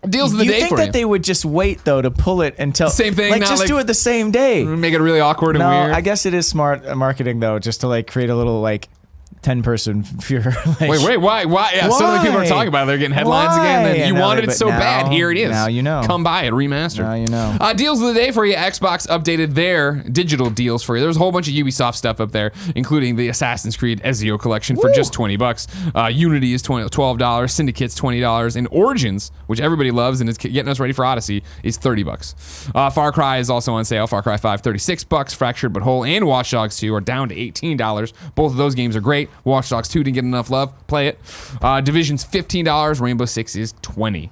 Deals of the You day think for that you. they would just wait though to pull it until Same thing, Like not just like- do it the same day. Make it really awkward and No, weird. I guess it is smart marketing though, just to like create a little like 10-person fear. Wait, why? Yeah, suddenly people are talking about it. They're getting headlines again. Why? Then you Now wanted they- it so but bad. now- Here it is. now you know. Come buy it, remastered. Now you know. Deals of the day for you. Xbox updated their digital deals for you. There's a whole bunch of Ubisoft stuff up there, including the Assassin's Creed Ezio collection for just $20. Unity is $12. Syndicate's $20, and Origins, which everybody loves and is getting us ready for Odyssey, is $30. Far Cry is also on sale. Far Cry 5, $36. Fractured But Whole and Watch Dogs 2 are down to $18. Both of those games are great. Watch Dogs 2 didn't get enough love. Play it. Division's $15. Rainbow Six is $20.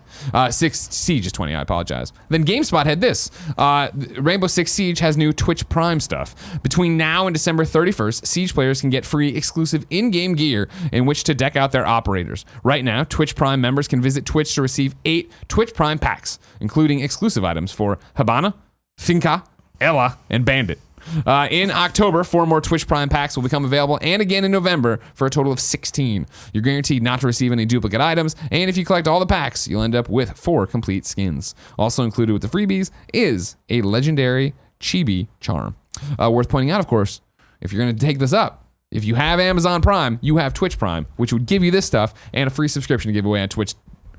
Siege is $20. I apologize. Then GameSpot had this. Rainbow Six Siege has new Twitch Prime stuff. Between now and December 31st, Siege players can get free exclusive in-game gear in which to deck out their operators. Right now, Twitch Prime members can visit Twitch to receive 8 Twitch Prime packs, including exclusive items for Habana, Finca, Ella, and Bandit. In October, 4 more Twitch Prime packs will become available, and again in November for a total of 16. You're guaranteed not to receive any duplicate items, and if you collect all the packs, you'll end up with 4 complete skins. Also included with the freebies is a legendary Chibi charm. Worth pointing out, of course, if you're going to take this up, if you have Amazon Prime, you have Twitch Prime, which would give you this stuff and a free subscription to give away on Twitch.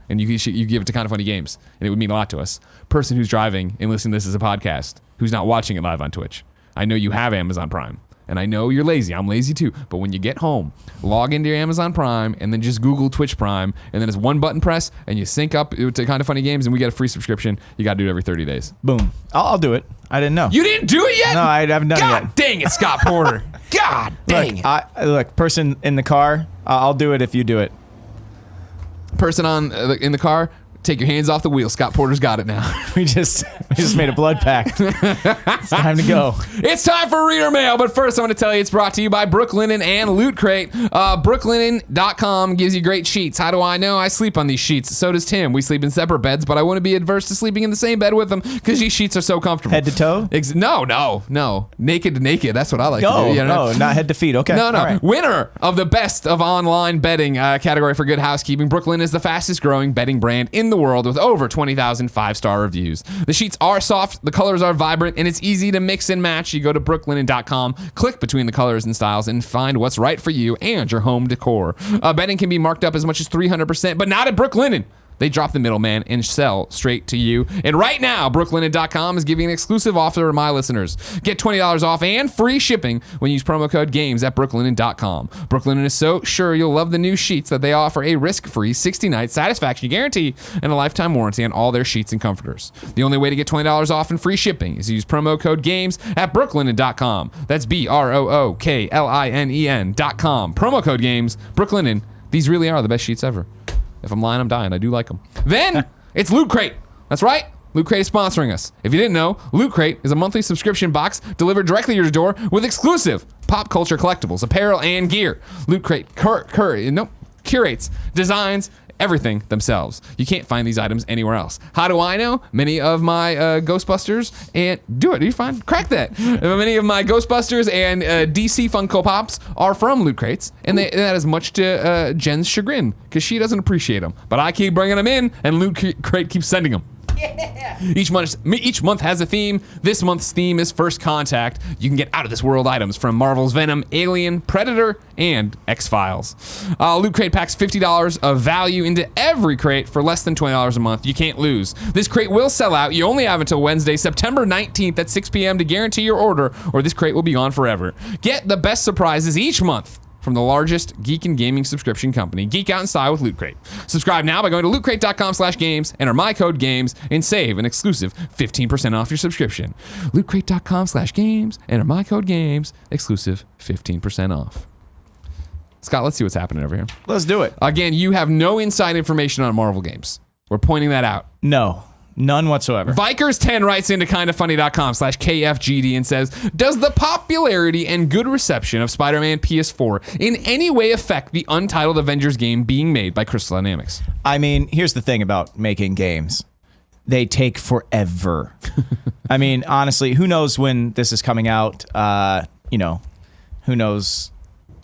And you give it to Kind of Funny Games, and it would mean a lot to us. Person who's driving and listening to this as a podcast, who's not watching it live on Twitch. I know you have Amazon Prime, and I know you're lazy. I'm lazy too. But when you get home, log into your Amazon Prime, and then just Google Twitch Prime, and then it's one button press, and you sync up to Kind of Funny Games, and we get a free subscription. You got to do it every 30 days. Boom. I'll do it. I didn't know. You didn't do it yet? No, I haven't done it God yet. dang it, Scott Porter. God dang it. Look, person in the car, I'll do it if you do it. Person in the car, take your hands off the wheel. Scott Porter's got it now. We just made a blood pact. It's time to go. It's time for reader mail, but first I want to tell you it's brought to you by Brooklinen and Loot Crate. Brooklinen.com gives you great sheets. How do I know? I sleep on these sheets. So does Tim. We sleep in separate beds, but I wouldn't be adverse to sleeping in the same bed with them because these sheets are so comfortable. Head to toe? No. Naked to naked. That's what I like to do. No, not head to feet. Okay. No. All right. Winner of the best of online betting category for Good Housekeeping, Brooklyn is the fastest growing betting brand in the world with over 20,000 5-star reviews. The sheets are soft, the colors are vibrant, and it's easy to mix and match. You go to brooklinen.com, click between the colors and styles, and find what's right for you and your home decor. Betting can be marked up as much as 300%, but not at Brooklinen. They drop the middleman and sell straight to you. And right now, brooklinen.com is giving an exclusive offer to my listeners. Get $20 off and free shipping when you use promo code GAMES at brooklinen.com. Brooklinen is so sure you'll love the new sheets that they offer a risk-free 60-night satisfaction guarantee and a lifetime warranty on all their sheets and comforters. The only way to get $20 off and free shipping is to use promo code GAMES at brooklinen.com. That's BROOKLINEN.com. Promo code GAMES. Brooklinen. These really are the best sheets ever. If I'm lying, I'm dying. I do like them. Then it's Loot Crate. That's right. Loot Crate is sponsoring us. If you didn't know, Loot Crate is a monthly subscription box delivered directly to your door with exclusive pop culture collectibles, apparel, and gear. Loot Crate curates, designs, everything themselves. You can't find these items anywhere else. How do I know? Many of my Ghostbusters and do it. You're fine. Crack that. Many of my Ghostbusters and DC Funko Pops are from Loot Crates, and that is much to Jen's chagrin because she doesn't appreciate them. But I keep bringing them in, and Loot Crate keeps sending them. Yeah. Each month has a theme. This month's theme is First Contact. You can get out of this world items from Marvel's Venom, Alien, Predator, and X-Files. Loot Crate packs $50 of value into every crate for less than $20 a month. You can't lose. This crate will sell out. You only have until Wednesday, September 19th at 6 p.m. to guarantee your order, or this crate will be gone forever. Get the best surprises each month from the largest geek and gaming subscription company. Geek out in style with Loot Crate. Subscribe now by going to lootcrate.com/games, enter my code GAMES, and save an exclusive 15% off your subscription. Lootcrate.com/games, enter my code GAMES, exclusive 15% off. Scott, let's see what's happening over here. Let's do it. Again, you have no inside information on Marvel games. We're pointing that out. No. None whatsoever. Vikers10 writes into kindoffunny.com/KFGD and says, does the popularity and good reception of Spider-Man PS4 in any way affect the Untitled Avengers game being made by Crystal Dynamics? I mean, here's the thing about making games. They take forever. I mean, honestly, who knows when this is coming out? Who knows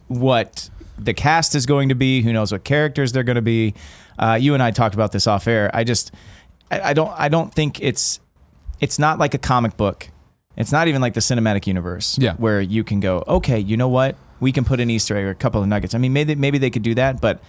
what the cast is going to be? Who knows what characters they're going to be? You and I talked about this off air. I don't think it's not like a comic book. It's not even like the cinematic universe, yeah, where you can go, okay, you know what? we can put an Easter egg or a couple of nuggets. I mean, maybe they could do that, but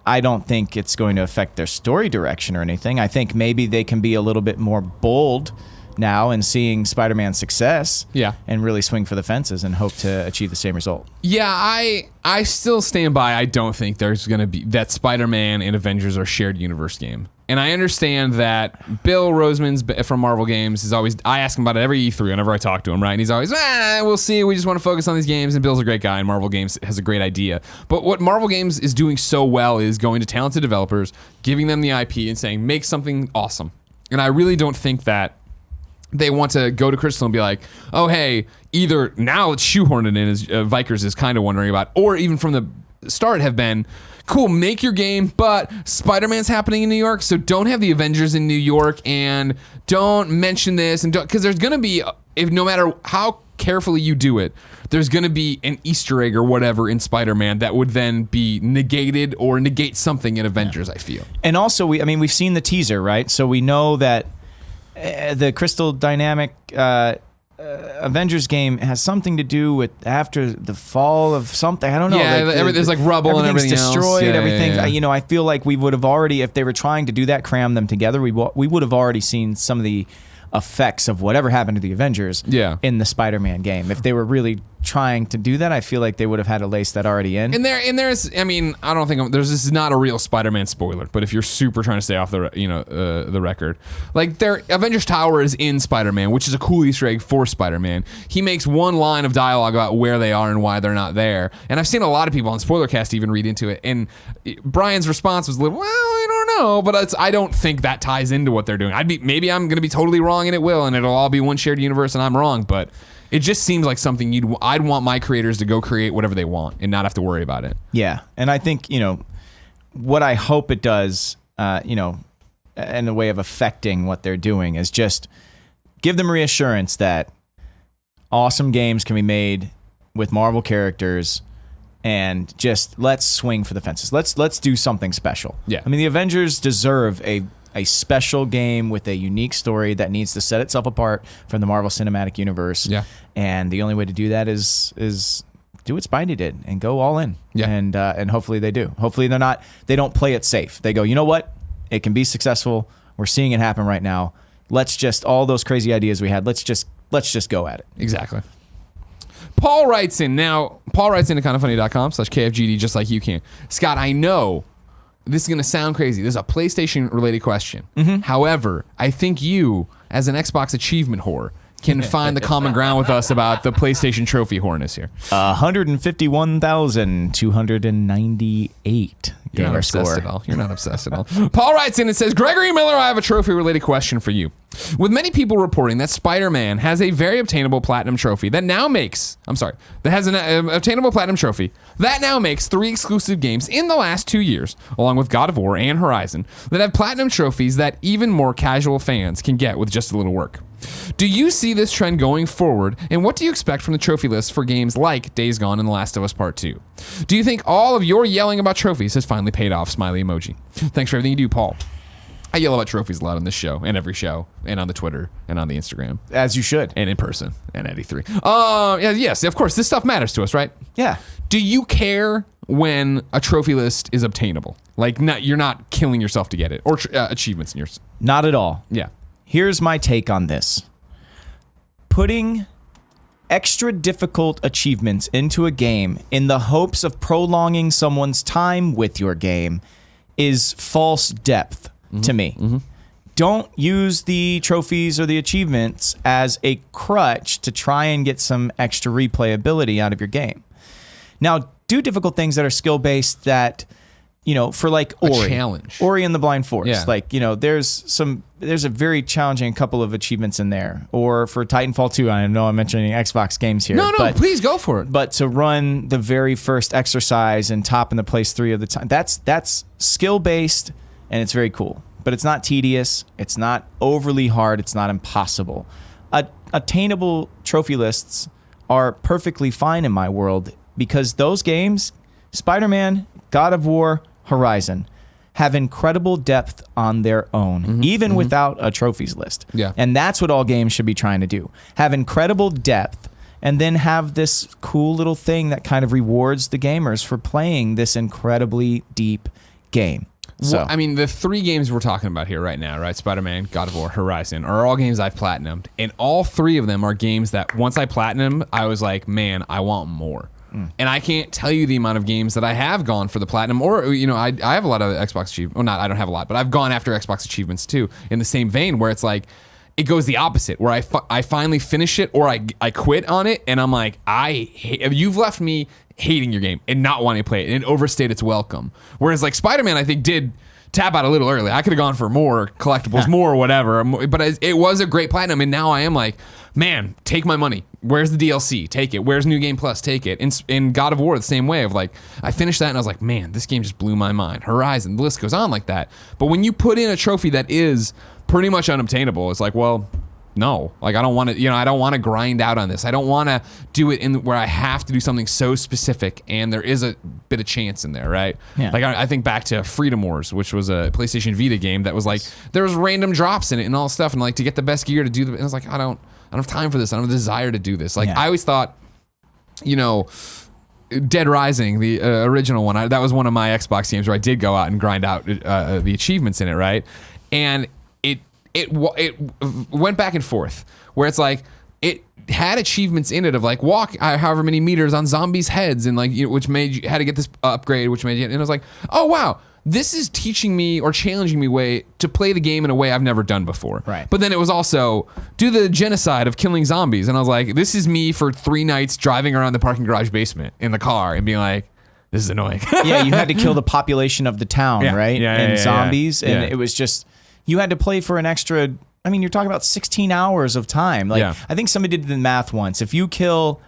I don't think it's going to affect their story direction or anything. I think maybe they can be a little bit more bold now in seeing Spider-Man's success, and really swing for the fences and hope to achieve the same result. Yeah, I still stand by. I don't think there's going to be that Spider-Man and Avengers are shared universe game. And I understand that Bill Roseman's from Marvel Games is always, I ask him about it every E3 whenever I talk to him, right? And he's always, we'll see. We just want to focus on these games. And Bill's a great guy, and Marvel Games has a great idea. But what Marvel Games is doing so well is going to talented developers, giving them the IP, and saying, make something awesome. And I really don't think that they want to go to Crystal and be like, oh, hey, either now let's shoehorn it in, as Vikers is kind of wondering about, or even from the start have been, cool, make your game, but Spider-Man's happening in New York, so don't have the Avengers in New York, and don't mention this, and because there's going to be, if no matter how carefully you do it, there's going to be an Easter egg or whatever in Spider-Man that would then be negated or negate something in Avengers, I feel. And also, we've seen the teaser, right? So we know that the Crystal Dynamic Avengers game has something to do with after the fall of something. I don't know. Yeah, there's like rubble and everything destroyed. else. Everything. Yeah. I feel like we would have already, if they were trying to do that, cram them together, we would have already seen some of the effects of whatever happened to the Avengers in the Spider-Man game. If they were really trying to do that, I feel like they would have had to lace that already in. And there's, I mean, I don't think this is not a real Spider-Man spoiler, but if you're super trying to stay off the record, like their Avengers Tower is in Spider-Man, which is a cool Easter egg for Spider-Man. He makes one line of dialogue about where they are and why they're not there, and I've seen a lot of people on Spoilercast even read into it. And Brian's response was, well, I don't know, but I don't think that ties into what they're doing. Maybe I'm going to be totally wrong, and it will, and it'll all be one shared universe, and I'm wrong, but it just seems like something I'd want my creators to go create whatever they want and not have to worry about it. Yeah, and I think, what I hope it does, in the way of affecting what they're doing is just give them reassurance that awesome games can be made with Marvel characters, and just let's swing for the fences. Let's do something special. Yeah. I mean, the Avengers deserve a special game with a unique story that needs to set itself apart from the Marvel Cinematic Universe. Yeah. And the only way to do that is do what Spidey did and go all in. Yeah. And hopefully they do. Hopefully they don't play it safe. They go, you know what? It can be successful. We're seeing it happen right now. Let's just, all those crazy ideas we had, let's just go at it. Exactly. Paul writes in to kindoffunny.com/KFGD, just like you can. Scott, I know this is going to sound crazy. This is a PlayStation related question. Mm-hmm. However, I think you, as an Xbox achievement whore, can find the common ground with us about the PlayStation trophy whoreness here. 151,298 gamer score. You're not obsessed at all. Paul writes in and says, Gregory Miller, I have a trophy related question for you. With many people reporting that Spider-Man has a very obtainable platinum trophy that has an obtainable platinum trophy that now makes 3 exclusive games in the last 2 years, along with God of War and Horizon, that have platinum trophies that even more casual fans can get with just a little work. Do you see this trend going forward, and what do you expect from the trophy list for games like Days Gone and The Last of Us Part 2? Do you think all of your yelling about trophies has finally paid off? Smiley emoji. Thanks for everything you do, Paul. I yell about trophies a lot on this show, and every show, and on the Twitter, and on the Instagram. As you should. And in person, and at E3. Yes, of course, this stuff matters to us, right? Yeah. Do you care when a trophy list is obtainable? Like, you're not killing yourself to get it, or achievements in yours? Not at all. Yeah. Here's my take on this. Putting extra difficult achievements into a game in the hopes of prolonging someone's time with your game is false depth to me. Mm-hmm. Don't use the trophies or the achievements as a crutch to try and get some extra replayability out of your game. Now, do difficult things that are skill-based that, for like Ori. A challenge. Ori and the Blind Forest. Yeah. Like, there's a very challenging couple of achievements in there. Or for Titanfall 2, I know I'm mentioning Xbox games here. No, please go for it. But to run the very first exercise and top in the place 3 of the time, that's skill-based, and it's very cool. But it's not tedious. It's not overly hard. It's not impossible. Attainable trophy lists are perfectly fine in my world because those games, Spider-Man, God of War, Horizon, have incredible depth on their own, even without a trophies list. Yeah. And that's what all games should be trying to do. Have incredible depth and then have this cool little thing that kind of rewards the gamers for playing this incredibly deep game. So, Well, I mean, the 3 games we're talking about here right now, right? Spider-Man, God of War, Horizon, are all games I've platinumed. And all 3 of them are games that once I platinum, I was like, man, I want more. And I can't tell you the amount of games that I have gone for the platinum, or, you know, I have a lot of Xbox achievements. Well, not, I don't have a lot, but I've gone after Xbox achievements too, in the same vein where it's like, it goes the opposite, where I finally finish it or I quit on it, and I'm like, you've left me hating your game and not wanting to play it, and it overstayed its welcome. Whereas like Spider-Man, I think did tap out a little early. I could have gone for more collectibles, more whatever, but it was a great platinum, and now I am like, man, take my money. Where's the DLC? Take it. Where's New Game Plus? Take it. In God of War, the same way of like, I finished that and I was like, man, this game just blew my mind. Horizon, the list goes on like that. But when you put in a trophy that is pretty much unobtainable, it's like, well, no, like I don't want to, I don't want to grind out on this. I don't want to do it in where I have to do something so specific, and there is a bit of chance in there, right? Yeah. Like I think back to Freedom Wars, which was a PlayStation Vita game that was like, there was random drops in it and all stuff, and like to get the best gear to do it was like, I don't have time for this. I don't have the desire to do this. Like I always thought, Dead Rising, the original one, that was one of my Xbox games where I did go out and grind out the achievements in it, right? And it went back and forth, where it's like it had achievements in it of like walk however many meters on zombies' heads, and like which made you had to get this upgrade, which made you, and I was like, oh wow, this is teaching me or challenging me way to play the game in a way I've never done before. Right. But then it was also do the genocide of killing zombies, and I was like, this is me for 3 nights driving around the parking garage basement in the car and being like, this is annoying. Yeah, you had to kill the population of the town, right? And zombies, and it was just, you had to play for an extra, I mean, you're talking about 16 hours of time. Like, I think somebody did the math once. If you kill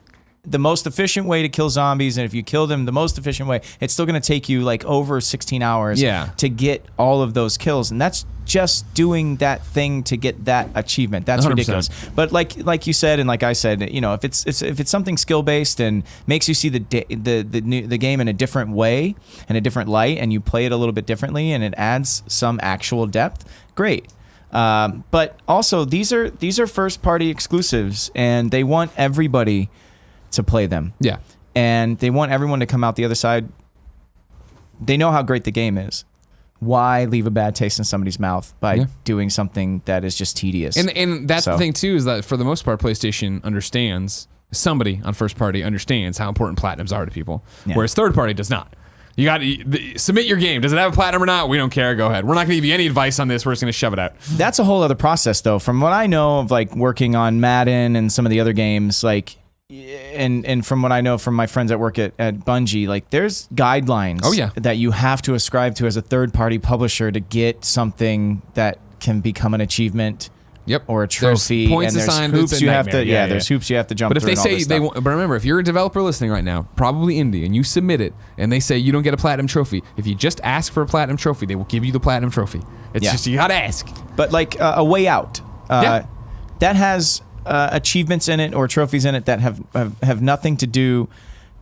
the most efficient way to kill zombies, and if you kill them the most efficient way, it's still going to take you like over 16 hours to get all of those kills. And that's just doing that thing to get that achievement. That's 100%. Ridiculous. But like you said, and like I said, if it's something skill based and makes you see the game in a different way and a different light, and you play it a little bit differently, and it adds some actual depth, great. But also these are first party exclusives, and they want everybody to play them. Yeah. And they want everyone to come out the other side. They know how great the game is. Why leave a bad taste in somebody's mouth by doing something that is just tedious? And that's the thing too, is that for the most part, PlayStation understands, somebody on first party understands how important platinums are to people, whereas third party does not. You got to submit your game. Does it have a platinum or not? We don't care. Go ahead. We're not going to give you any advice on this. We're just going to shove it out. That's a whole other process, though. From what I know of, like working on Madden and some of the other games, like, and from what I know from my friends that work at Bungie, like there's guidelines that you have to ascribe to as a third-party publisher to get something that can become an achievement. Or a trophy. There's points and there's assigned. hoops you have to. There's hoops you have to jump through. But if they say but remember, if you're a developer listening right now, probably indie, and you submit it, and they say you don't get a platinum trophy, if you just ask for a platinum trophy, they will give you the platinum trophy. It's just you gotta ask. But like a way out, that has achievements in it or trophies in it that have nothing to do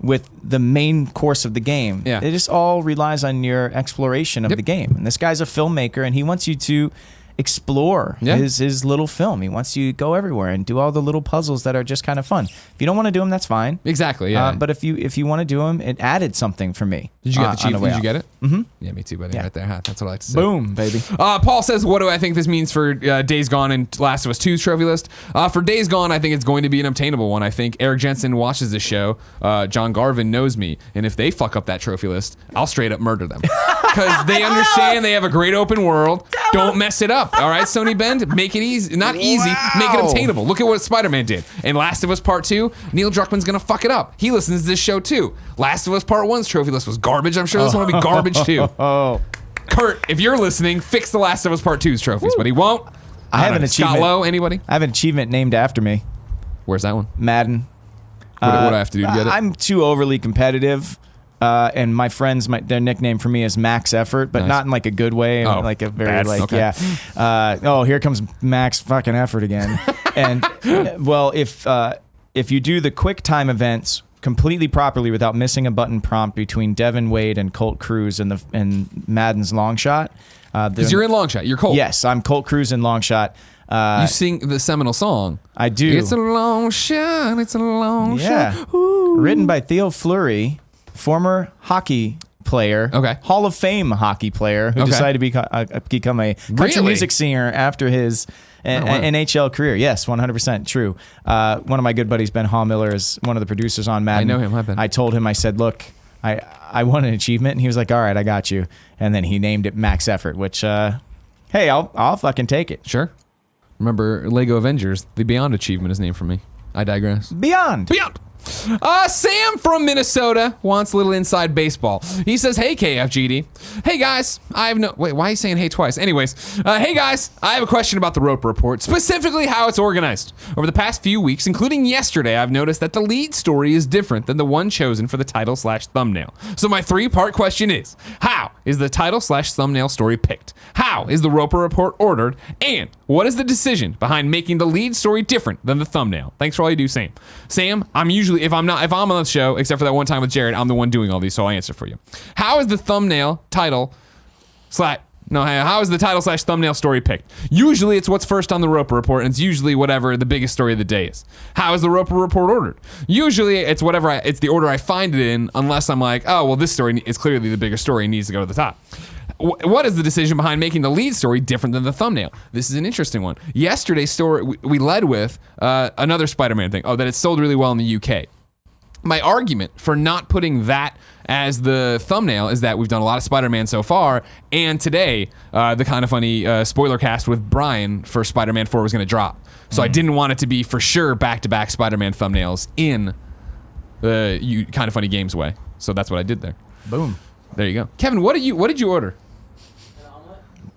with the main course of the game. It just all relies on your exploration of the game. And this guy's a filmmaker, and he wants you to explore his little film. He wants you to go everywhere and do all the little puzzles that are just kind of fun. If you don't want to do them, that's fine. Exactly. Yeah. But if you want to do them, it added something for me. Did you get the achievement? Did you get it? Mm-hmm. Yeah, me too, buddy. Right there. Huh? That's what I like to say. Boom, baby. Paul says, what do I think this means for Days Gone and Last of Us 2's trophy list? For Days Gone, I think it's going to be an obtainable one. I think Eric Jensen watches this show. John Garvin knows me. And if they fuck up that trophy list, I'll straight up murder them. Because they understand they have a great open world. Don't mess it up. All right, Sony Bend? Make it easy. Not easy. Make it obtainable. Look at what Spider-Man did. And Last of Us Part 2, Neil Druckmann's going to fuck it up. He listens to this show too. Last of Us Part 1's trophy list was garbage. I'm sure this one will be garbage too. Kurt, if you're listening, fix the Last of Us Part 2's trophies. But he won't. I have an achievement. Scott Lowe, anybody? I have an achievement named after me. Where's that one? Madden. What do I have to do to get it? I'm too overly competitive. And my friends, their nickname for me is Max Effort, but not in like a good way, like a very here comes Max fucking Effort again. And well, if you do the quick time events completely properly without missing a button prompt between Devin Wade and Colt Cruz and Madden's long shot, Because you're in Longshot. You're Colt. Yes, I'm Colt Cruz in Longshot. You sing the seminal song. I do. It's a long shot. It's a long Yeah. shot. Ooh. Written by Theo Fleury, former hockey player, Okay. Hall of Fame hockey player who Okay. decided to become a country Really? music singer after his NHL career. Yes, 100% true. One of my good buddies, Ben Hall-Miller, is one of the producers on Madden. I know him. Hi, Ben. I told him, I said, look, I want an achievement. And he was like, all right, I got you. And then he named it Max Effort, which, hey, I'll fucking take it. Sure. Remember Lego Avengers? The Beyond achievement is named for me. I digress. Beyond. Sam from Minnesota wants a little inside baseball. He says, hey, KFGD. Hey, guys. I have no... Wait, why are you saying hey twice? Anyways, hey, guys. I have a question about the Roper Report, specifically how it's organized. Over the past few weeks, including yesterday, I've noticed that the lead story is different than the one chosen for the title/thumbnail. So my 3-part question is, how is the title/thumbnail story picked? How is the Roper Report ordered? And what is the decision behind making the lead story different than the thumbnail? Thanks for all you do, Sam. Sam, I'm usually, if I'm on the show, except for that one time with Jared, I'm the one doing all these, so I'll answer for you. How is the thumbnail how is the title/thumbnail story picked? Usually it's what's first on the Roper Report, and it's usually whatever the biggest story of the day is. How is the Roper Report ordered? Usually it's it's the order I find it in, unless I'm like, oh, well, this story is clearly the bigger story and needs to go to the top. What is the decision behind making the lead story different than the thumbnail? This is an interesting one. Yesterday's story, we led with another Spider-Man thing. Oh, that it sold really well in the UK. My argument for not putting that as the thumbnail is that we've done a lot of Spider-Man so far, and today, the kind of funny Spoilercast with Brian for Spider-Man 4 was going to drop. So I didn't want it to be for sure back-to-back Spider-Man thumbnails in the kind of funny games way. So that's what I did there. Boom. There you go. Kevin, what did you order?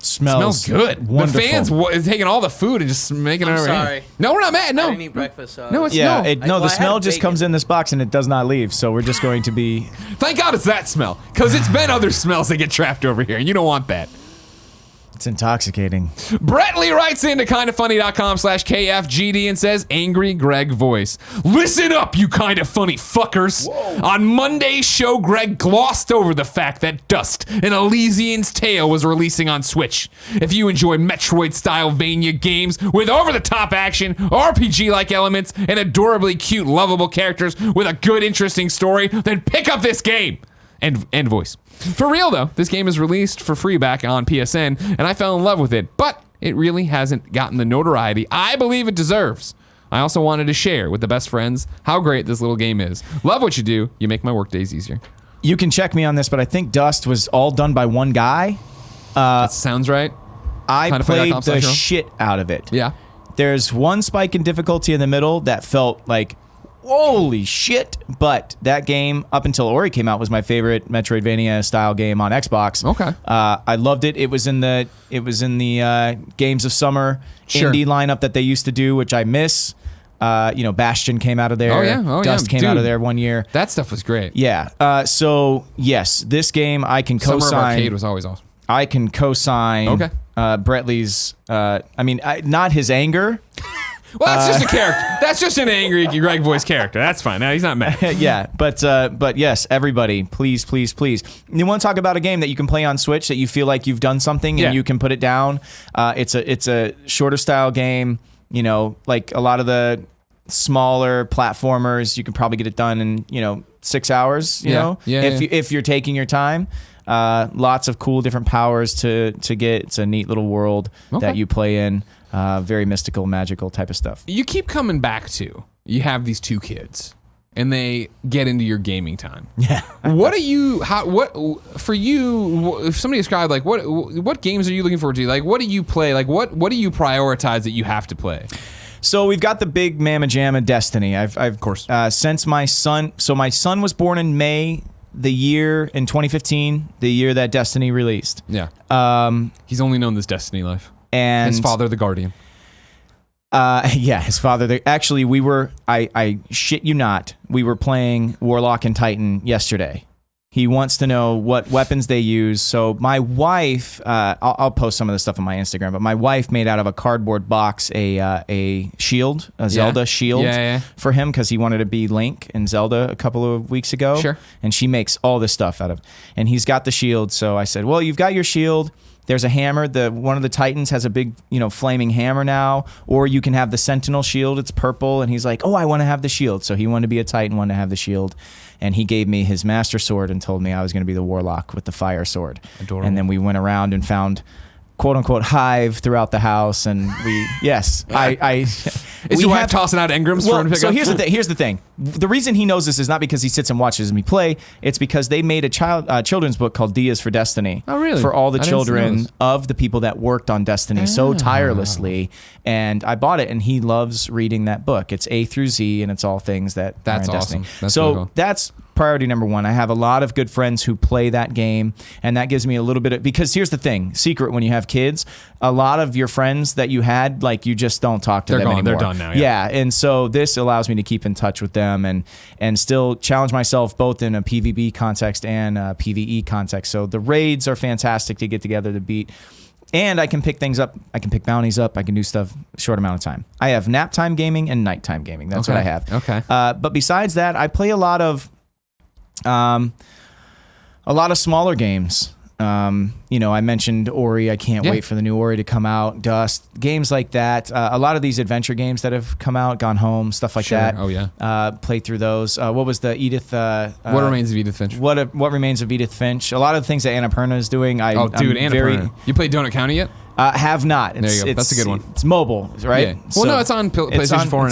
Smells good. Wonderful. The fans taking all the food and just making it over sorry. here. No, we're not mad. No. I didn't eat breakfast. So No, it's Yeah, no. the I smell had just bacon. comes in this box and it does not leave. So we're just going to be. Thank God it's that smell, because it's been other smells that get trapped over here. You don't want that. It's intoxicating. Brett Lee writes into kindoffunny.com/KFGD and says, angry Greg voice. Listen up, you kind of funny fuckers. Whoa. On Monday's show, Greg glossed over the fact that Dust, an Elysian's Tale, was releasing on Switch. If you enjoy Metroid-style Vania games with over-the-top action, RPG-like elements, and adorably cute, lovable characters with a good, interesting story, then pick up this game. End voice. For real, though, this game is released for free back on PSN, and I fell in love with it, but it really hasn't gotten the notoriety I believe it deserves. I also wanted to share with the best friends how great this little game is. Love what you do. You make my work days easier. You can check me on this, but I think Dust was all done by one guy. That sounds right. I played the kindoffunny.com/hero. shit out of it. Yeah. There's one spike in difficulty in the middle that felt like, holy shit. But that game, up until Ori came out, was my favorite Metroidvania style game on Xbox. Okay. I loved it. It was in the Games of Summer Sure. indie lineup that they used to do, which I miss. Bastion came out of there. Oh, yeah. Dust came out Dude. of there one year. That stuff was great. Yeah. So yes, this game I can Summer of co-sign. Arcade was always awesome. I can co-sign. Okay. Brett Lee's. Not his anger. Well, that's just a character. That's just an angry Greg voice character. That's fine. No, he's not mad. Yeah, but yes, everybody, please. You want to talk about a game that you can play on Switch that you feel like you've done something and Yeah. you can put it down. It's a shorter style game. You know, like a lot of the smaller platformers, you can probably get it done in 6 hours. You know, if you're taking your time. Lots of cool different powers to get. It's a neat little world that you play in. Very mystical, magical type of stuff. You keep coming back to, you have these two kids and they get into your gaming time. Yeah. For you, if somebody described like what games are you looking forward to? Like what do you play? Like what do you prioritize that you have to play? So we've got the big mamma jamma Destiny. I've of course since my son. So my son was born in May, the year in 2015, the year that Destiny released. Yeah. He's only known this Destiny life. And his father, the Guardian. Yeah, his father. Actually, we were. I shit you not. We were playing Warlock and Titan yesterday. He wants to know what weapons they use. So my wife, I'll post some of this stuff on my Instagram. But my wife made out of a cardboard box a shield, a Zelda shield for him because he wanted to be Link in Zelda a couple of weeks ago. Sure. And she makes all this stuff out of. And he's got the shield. So I said, well, you've got your shield. There's a hammer. One of the Titans has a big, flaming hammer now. Or you can have the Sentinel shield. It's purple, and he's like, "Oh, I want to have the shield." So he wanted to be a Titan, wanted to have the shield, and he gave me his Master Sword and told me I was going to be the Warlock with the Fire Sword. Adorable. And then we went around and found, quote unquote, hive throughout the house, and Is your wife tossing out engrams for him to pick so up? here's the thing. The reason he knows this is not because he sits and watches me play. It's because they made a children's book called D is for Destiny. Oh, really? For all the I didn't see children those. of the people that worked on Destiny so tirelessly. And I bought it, and he loves reading that book. It's A through Z, and it's all things that That's are in awesome. Destiny. That's so really cool. that's priority number one. I have a lot of good friends who play that game, and that gives me a little bit of, because here's the thing, secret when you have kids, a lot of your friends that you had, like, you just don't talk to They're them gone. anymore. They're done now, yeah. Yeah, and so this allows me to keep in touch with them and still challenge myself both in a PvP context and a PvE context. So the raids are fantastic to get together to beat. And I can pick things up. I can pick bounties up. I can do stuff short amount of time. I have nap time gaming and nighttime gaming. That's what I have. Okay. But besides that, I play a lot of smaller games. I mentioned Ori. I can't wait for the new Ori to come out. Dust, games like that. A lot of these adventure games that have come out, Gone Home, stuff like that. Oh yeah. Played through those. What was the Edith? What Remains of Edith Finch? What Remains of Edith Finch? A lot of the things that Annapurna is doing. Annapurna. You played Donut County yet? Have not. There you go. That's a good one. It's mobile, right? Yeah. Well, no, it's on PlayStation 4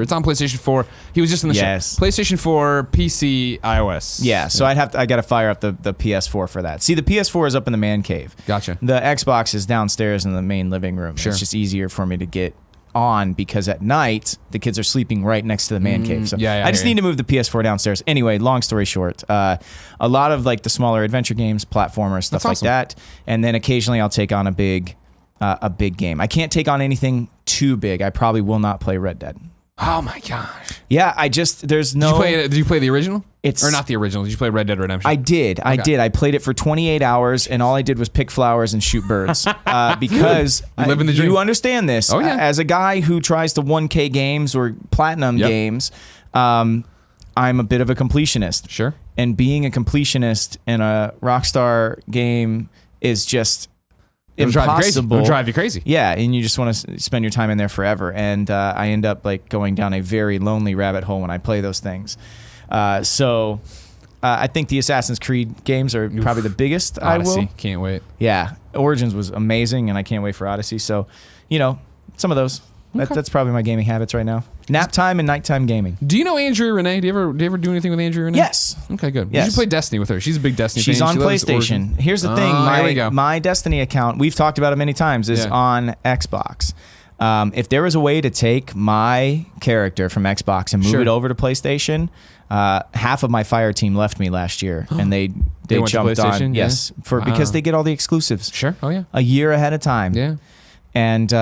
it's on PlayStation 4. He was just in the show. PlayStation 4, PC, iOS. Yeah, so I got to fire up the PS4 for that. See, the PS4 is up in the man cave. Gotcha. The Xbox is downstairs in the main living room. Sure. It's just easier for me to get on because at night the kids are sleeping right next to the man cave. So I just need to move the PS4 downstairs. Anyway, long story short, a lot of like the smaller adventure games, platformers, stuff like that, and then occasionally I'll take on a big game. I can't take on anything too big. I probably will not play Red Dead. Oh my gosh. Yeah, there's no. Did you play the original? Or not the original? Did you play Red Dead Redemption? I did. I played it for 28 hours, and all I did was pick flowers and shoot birds. Because you live in the dream. You understand this. Oh, yeah. As a guy who tries to 1K games or platinum games, I'm a bit of a completionist. Sure. And being a completionist in a Rockstar game is just impossible. It'll drive you crazy. Yeah, and you just want to spend your time in there forever. And I end up like going down a very lonely rabbit hole when I play those things. So I think the Assassin's Creed games are probably the biggest. Odyssey. Can't wait. Yeah, Origins was amazing, and I can't wait for Odyssey. So, some of those. Okay. That's probably my gaming habits right now. Nap time and nighttime gaming. Do you know Andrea Renee? Do you ever do anything with Andrea Renee? Yes. Okay, good. Yes. You should play Destiny with her. She's a big Destiny fan. She's on She loves PlayStation. Origin. Here's the thing. Here we go. My Destiny account, we've talked about it many times, is on Xbox. If there was a way to take my character from Xbox and move it over to PlayStation, half of my fire team left me last year, and they went to jumped PlayStation? on. Yeah. Yes, because they get all the exclusives. Sure. Oh yeah. A year ahead of time. Yeah. And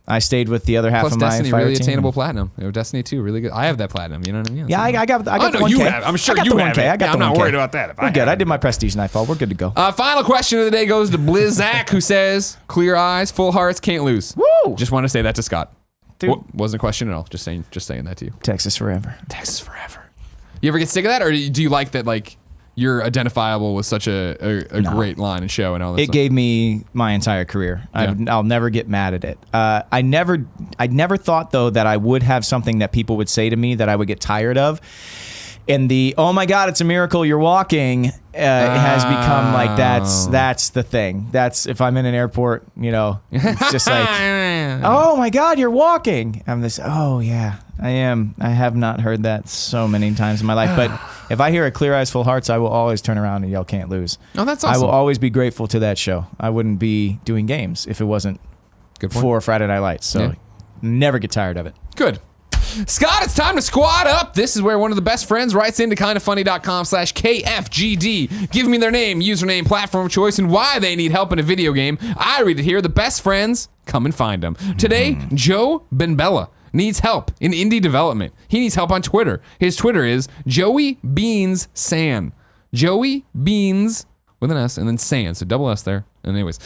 I stayed with the other half Plus of my Destiny, fire really team. attainable platinum. Destiny 2, really good. I have that platinum. You know what I mean? Yeah, I got the 1K. you have. I'm sure I got you the have 1K. it. I got I'm the not 1K. worried about that. We're good. I did my Prestige Nightfall. We're good to go. Final question of the day goes to bilzac, who says, "Clear eyes, full hearts, can't lose." Woo! Just want to say that to Scott. Dude. Wasn't a question at all. Just saying that to you. Texas forever. Texas forever. You ever get sick of that, or do you like that? Like you're identifiable with such a great line and show and all that. It gave me my entire career. Yeah. I'll never get mad at it. I never thought though that I would have something that people would say to me that I would get tired of. And oh my God, it's a miracle you're walking. It has become like that's the thing. That's if I'm in an airport, it's just like, oh my God, you're walking. I'm this. Oh yeah, I am. I have not heard that so many times in my life. But if I hear a Clear Eyes, Full Hearts, I will always turn around and yell, "Can't lose." Oh, that's awesome. I will always be grateful to that show. I wouldn't be doing games if it wasn't for Friday Night Lights. So never get tired of it. Good. Scott, it's time to squad up. This is where one of the best friends writes into kindafunny.com/KFGD. Give me their name, username, platform of choice, and why they need help in a video game. I read it here. The best friends, come and find them. Today, Joe Benbella needs help in indie development. He needs help on Twitter. His Twitter is Joey Beans San. Joey Beans with an S and then San, so double S there. Anyways,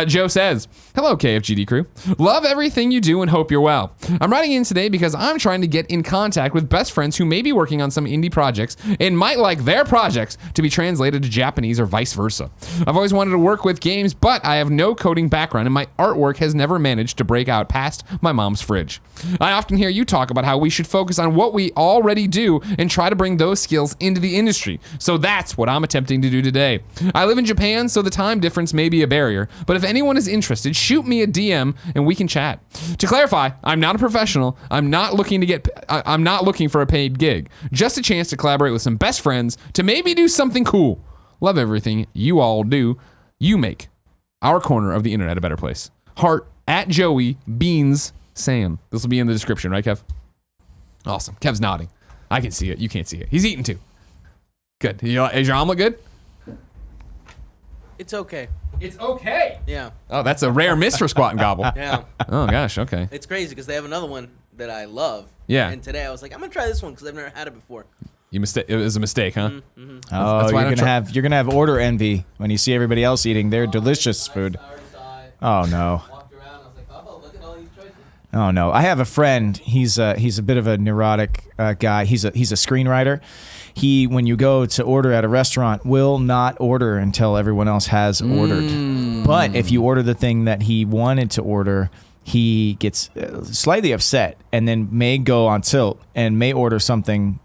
Joe says, hello, KFGD crew. Love everything you do and hope you're well. I'm writing in today because I'm trying to get in contact with best friends who may be working on some indie projects and might like their projects to be translated to Japanese or vice versa. I've always wanted to work with games, but I have no coding background and my artwork has never managed to break out past my mom's fridge. I often hear you talk about how we should focus on what we already do and try to bring those skills into the industry. So that's what I'm attempting to do today. I live in Japan, so the time difference may be a barrier, but if anyone is interested, shoot me a DM and we can chat. To clarify, I'm not a professional. I'm not looking for a paid gig. Just a chance to collaborate with some best friends to maybe do something cool. Love everything you all do. You make our corner of the internet a better place. Heart at Joey Beans Sam. This will be in the description, right, Kev? Awesome. Kev's nodding. I can see it. You can't see it. He's eating too. Good. Is your omelet good? It's okay. It's okay. Yeah. Oh, that's a rare miss for Squat and Gobble. Yeah. Oh, gosh. Okay. It's crazy because they have another one that I love. Yeah. And today I was like, I'm gonna try this one because I've never had it before. It was a mistake, huh? Mm-hmm. Oh, That's why you're gonna have order envy when you see everybody else eating their delicious food. I already saw it. Oh no. Walked around. I was like, oh, look at all these choices. Oh no. I have a friend. He's a bit of a neurotic guy. He's a screenwriter. He, when you go to order at a restaurant, will not order until everyone else has ordered. But if you order the thing that he wanted to order, he gets slightly upset and then may go on tilt and may order something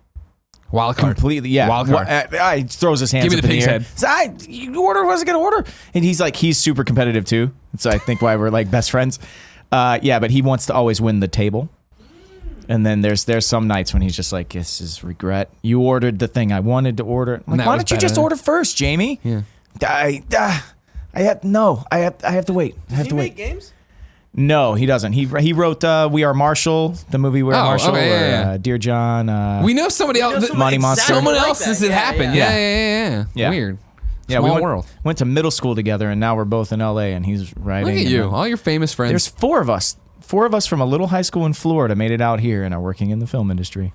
Wild card. completely. Yeah. Wild card. He throws his hands Give me up the in pig's the air. head. Says, you order, wasn't going to order. And he's super competitive too. So I think why we're like best friends. Yeah, but he wants to always win the table. And then there's some nights when he's just like, this is regret. You ordered the thing I wanted to order. I'm like, why don't you just order first, Jamie? Yeah. I have to wait. I have Does he to make wait. games? No, he doesn't. He wrote We Are Marshall, the movie We Are Marshall, okay, yeah. or Dear John. We know somebody else. Money Monster. Someone like else that. since it happened. Yeah. Yeah. Weird. Yeah, Small we world. went to middle school together, and now we're both in LA, and he's writing. Look at you. All your famous friends. There's four of us. Four of us from a little high school in Florida made it out here and are working in the film industry.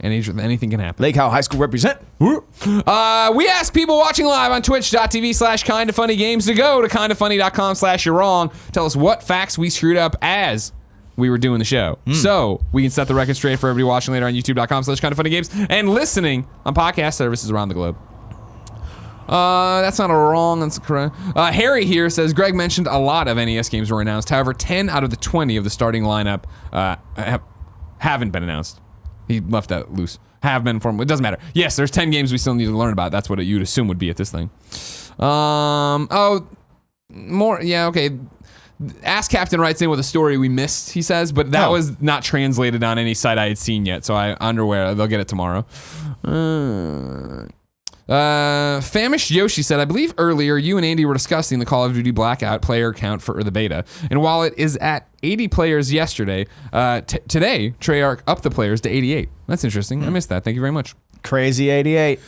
Anything can happen. Lake Howe High School represent. We ask people watching live on twitch.tv/kindoffunnygames to go to kindoffunny.com/you're wrong. Tell us what facts we screwed up as we were doing the show. So we can set the record straight for everybody watching later on youtube.com/kindoffunnygames and listening on podcast services around the globe. That's not a wrong, that's correct. Harry here says, Greg mentioned a lot of NES games were announced. However, 10 out of the 20 of the starting lineup haven't been announced. He left that loose. Have been informed. It doesn't matter. Yes, there's 10 games we still need to learn about. That's what you'd assume would be at this thing. More. Yeah, okay. Ask Captain writes in with a story we missed, he says, but that was not translated on any site I had seen yet, so I'm underwear. They'll get it tomorrow. Famished Yoshi said, I believe earlier you and Andy were discussing the Call of Duty Blackout player count for the beta. And while it is at 80 players yesterday, today Treyarch upped the players to 88. That's interesting. I missed that. Thank you very much. Crazy 88.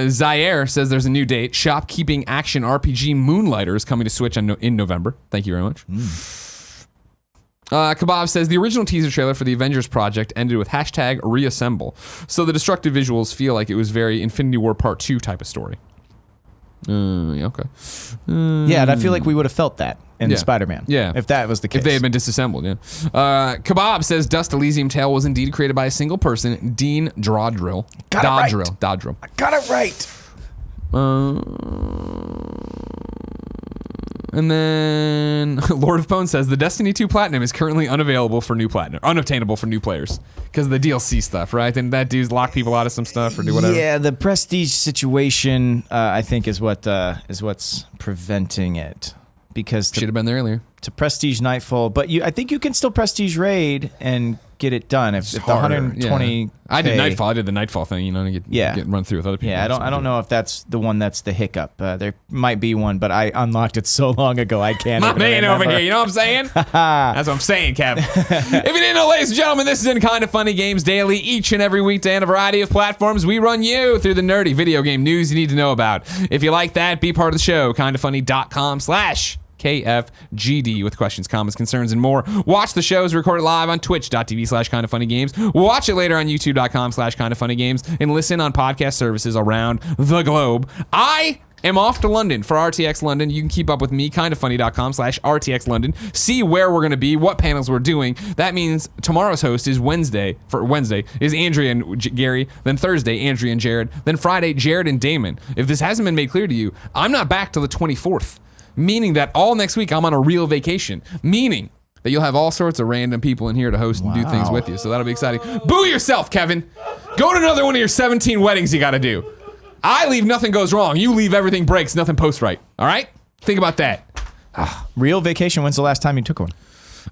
Zaire says there's a new date. Shopkeeping action RPG Moonlighter is coming to Switch in November. Thank you very much. Kebab says the original teaser trailer for the Avengers project ended with #reassemble. So the destructive visuals feel like it was very Infinity War Part 2 type of story. Yeah, okay. Yeah, and I feel like we would have felt that in Spider-Man. Yeah. If that was the case. If they had been disassembled, yeah. Kebab says Dust Elysium Tale was indeed created by a single person, Dean Dodrill. Dodrill. I got it right. And then Lord of Pone says the Destiny 2 Platinum is currently unobtainable for new players because of the DLC stuff, right? And that dude's lock people out of some stuff or do whatever. Yeah, the prestige situation, I think, is what's preventing it. Because Should have been there earlier. To prestige Nightfall, but I think you can still prestige raid and get it done if the Harder, 120. yeah. I did Nightfall. I did the Nightfall thing, to get run through with other people. Yeah, I don't know if that's the one that's the hiccup. There might be one, but I unlocked it so long ago I can't. My man over here, you know what I'm saying? That's what I'm saying, Kevin. If you didn't know, ladies and gentlemen, this is in Kind of Funny Games Daily. Each and every weekday on a variety of platforms, we run you through the nerdy video game news you need to know about. If you like that, be part of the show. kindoffunny.com/KFGD with questions, comments, concerns, and more. Watch the shows recorded live on twitch.tv/kindoffunnygames. Watch it later on youtube.com/kindoffunnygames and listen on podcast services around the globe. I am off to London for RTX London. You can keep up with me, kindafunny.com/RTX London. See where we're going to be, what panels we're doing. That means tomorrow's host is Wednesday is Andrea and Gary. Then Thursday, Andrea and Jared. Then Friday, Jared and Damon. If this hasn't been made clear to you, I'm not back till the 24th. Meaning that all next week I'm on a real vacation. Meaning that you'll have all sorts of random people in here to host and do things with you. So that'll be exciting. Boo yourself, Kevin. Go to another one of your 17 weddings you got to do. I leave, nothing goes wrong. You leave, everything breaks, nothing posts right. All right? Think about that. Real vacation. When's the last time you took one?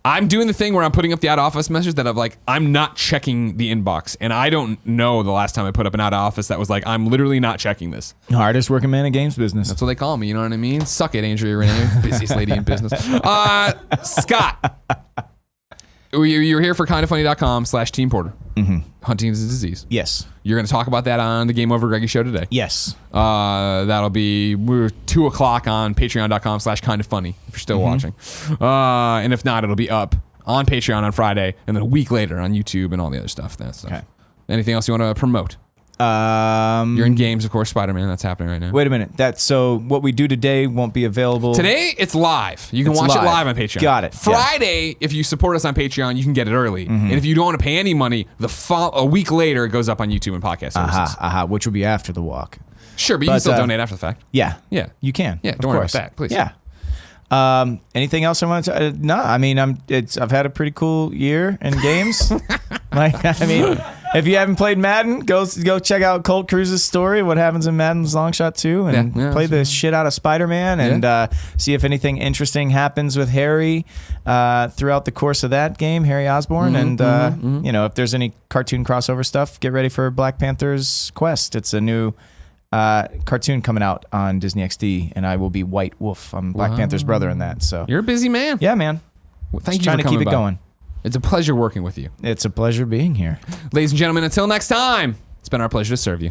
I'm doing the thing where I'm putting up the out of office message that I'm not checking the inbox. And I don't know the last time I put up an out of office that was like, I'm literally not checking this. Hardest working man in games business. That's what they call me, you know what I mean? Suck it, Andrea Renee, busiest lady in business. Scott, you're here for kindafunny.com/Team Porter. Hunting is a disease. Yes. You're going to talk about that on the Game Over Greggy show today. Yes. That'll be 2 o'clock on patreon.com/kindafunny if you're still watching. And if not, it'll be up on Patreon on Friday and then a week later on YouTube and all the other stuff. Okay. Anything else you want to promote? You're in games, of course, Spider-Man. That's happening right now. Wait a minute. So what we do today won't be available. Today, it's live. You can watch it live on Patreon. Got it. Friday, if you support us on Patreon, you can get it early. And if you don't want to pay any money, a week later, it goes up on YouTube and podcast services. Which will be after the walk. Sure, but you can still donate after the fact. Yeah. Yeah. You can. Yeah, don't worry about that, please. Yeah. Anything else I want to? No, I mean, I've had a pretty cool year in games. If you haven't played Madden, go check out Colt Cruise's story, what happens in Madden's Long Shot 2, and play the shit out of Spider-Man, and see if anything interesting happens with Harry throughout the course of that game, Harry Osborn, and if there's any cartoon crossover stuff, get ready for Black Panther's Quest. It's a new cartoon coming out on Disney XD, and I will be White Wolf. I'm Black Panther's brother in that. So you're a busy man. Yeah, man. Well, thank you trying for to keep coming it by. going. It's a pleasure working with you. It's a pleasure being here. Ladies and gentlemen, until next time, it's been our pleasure to serve you.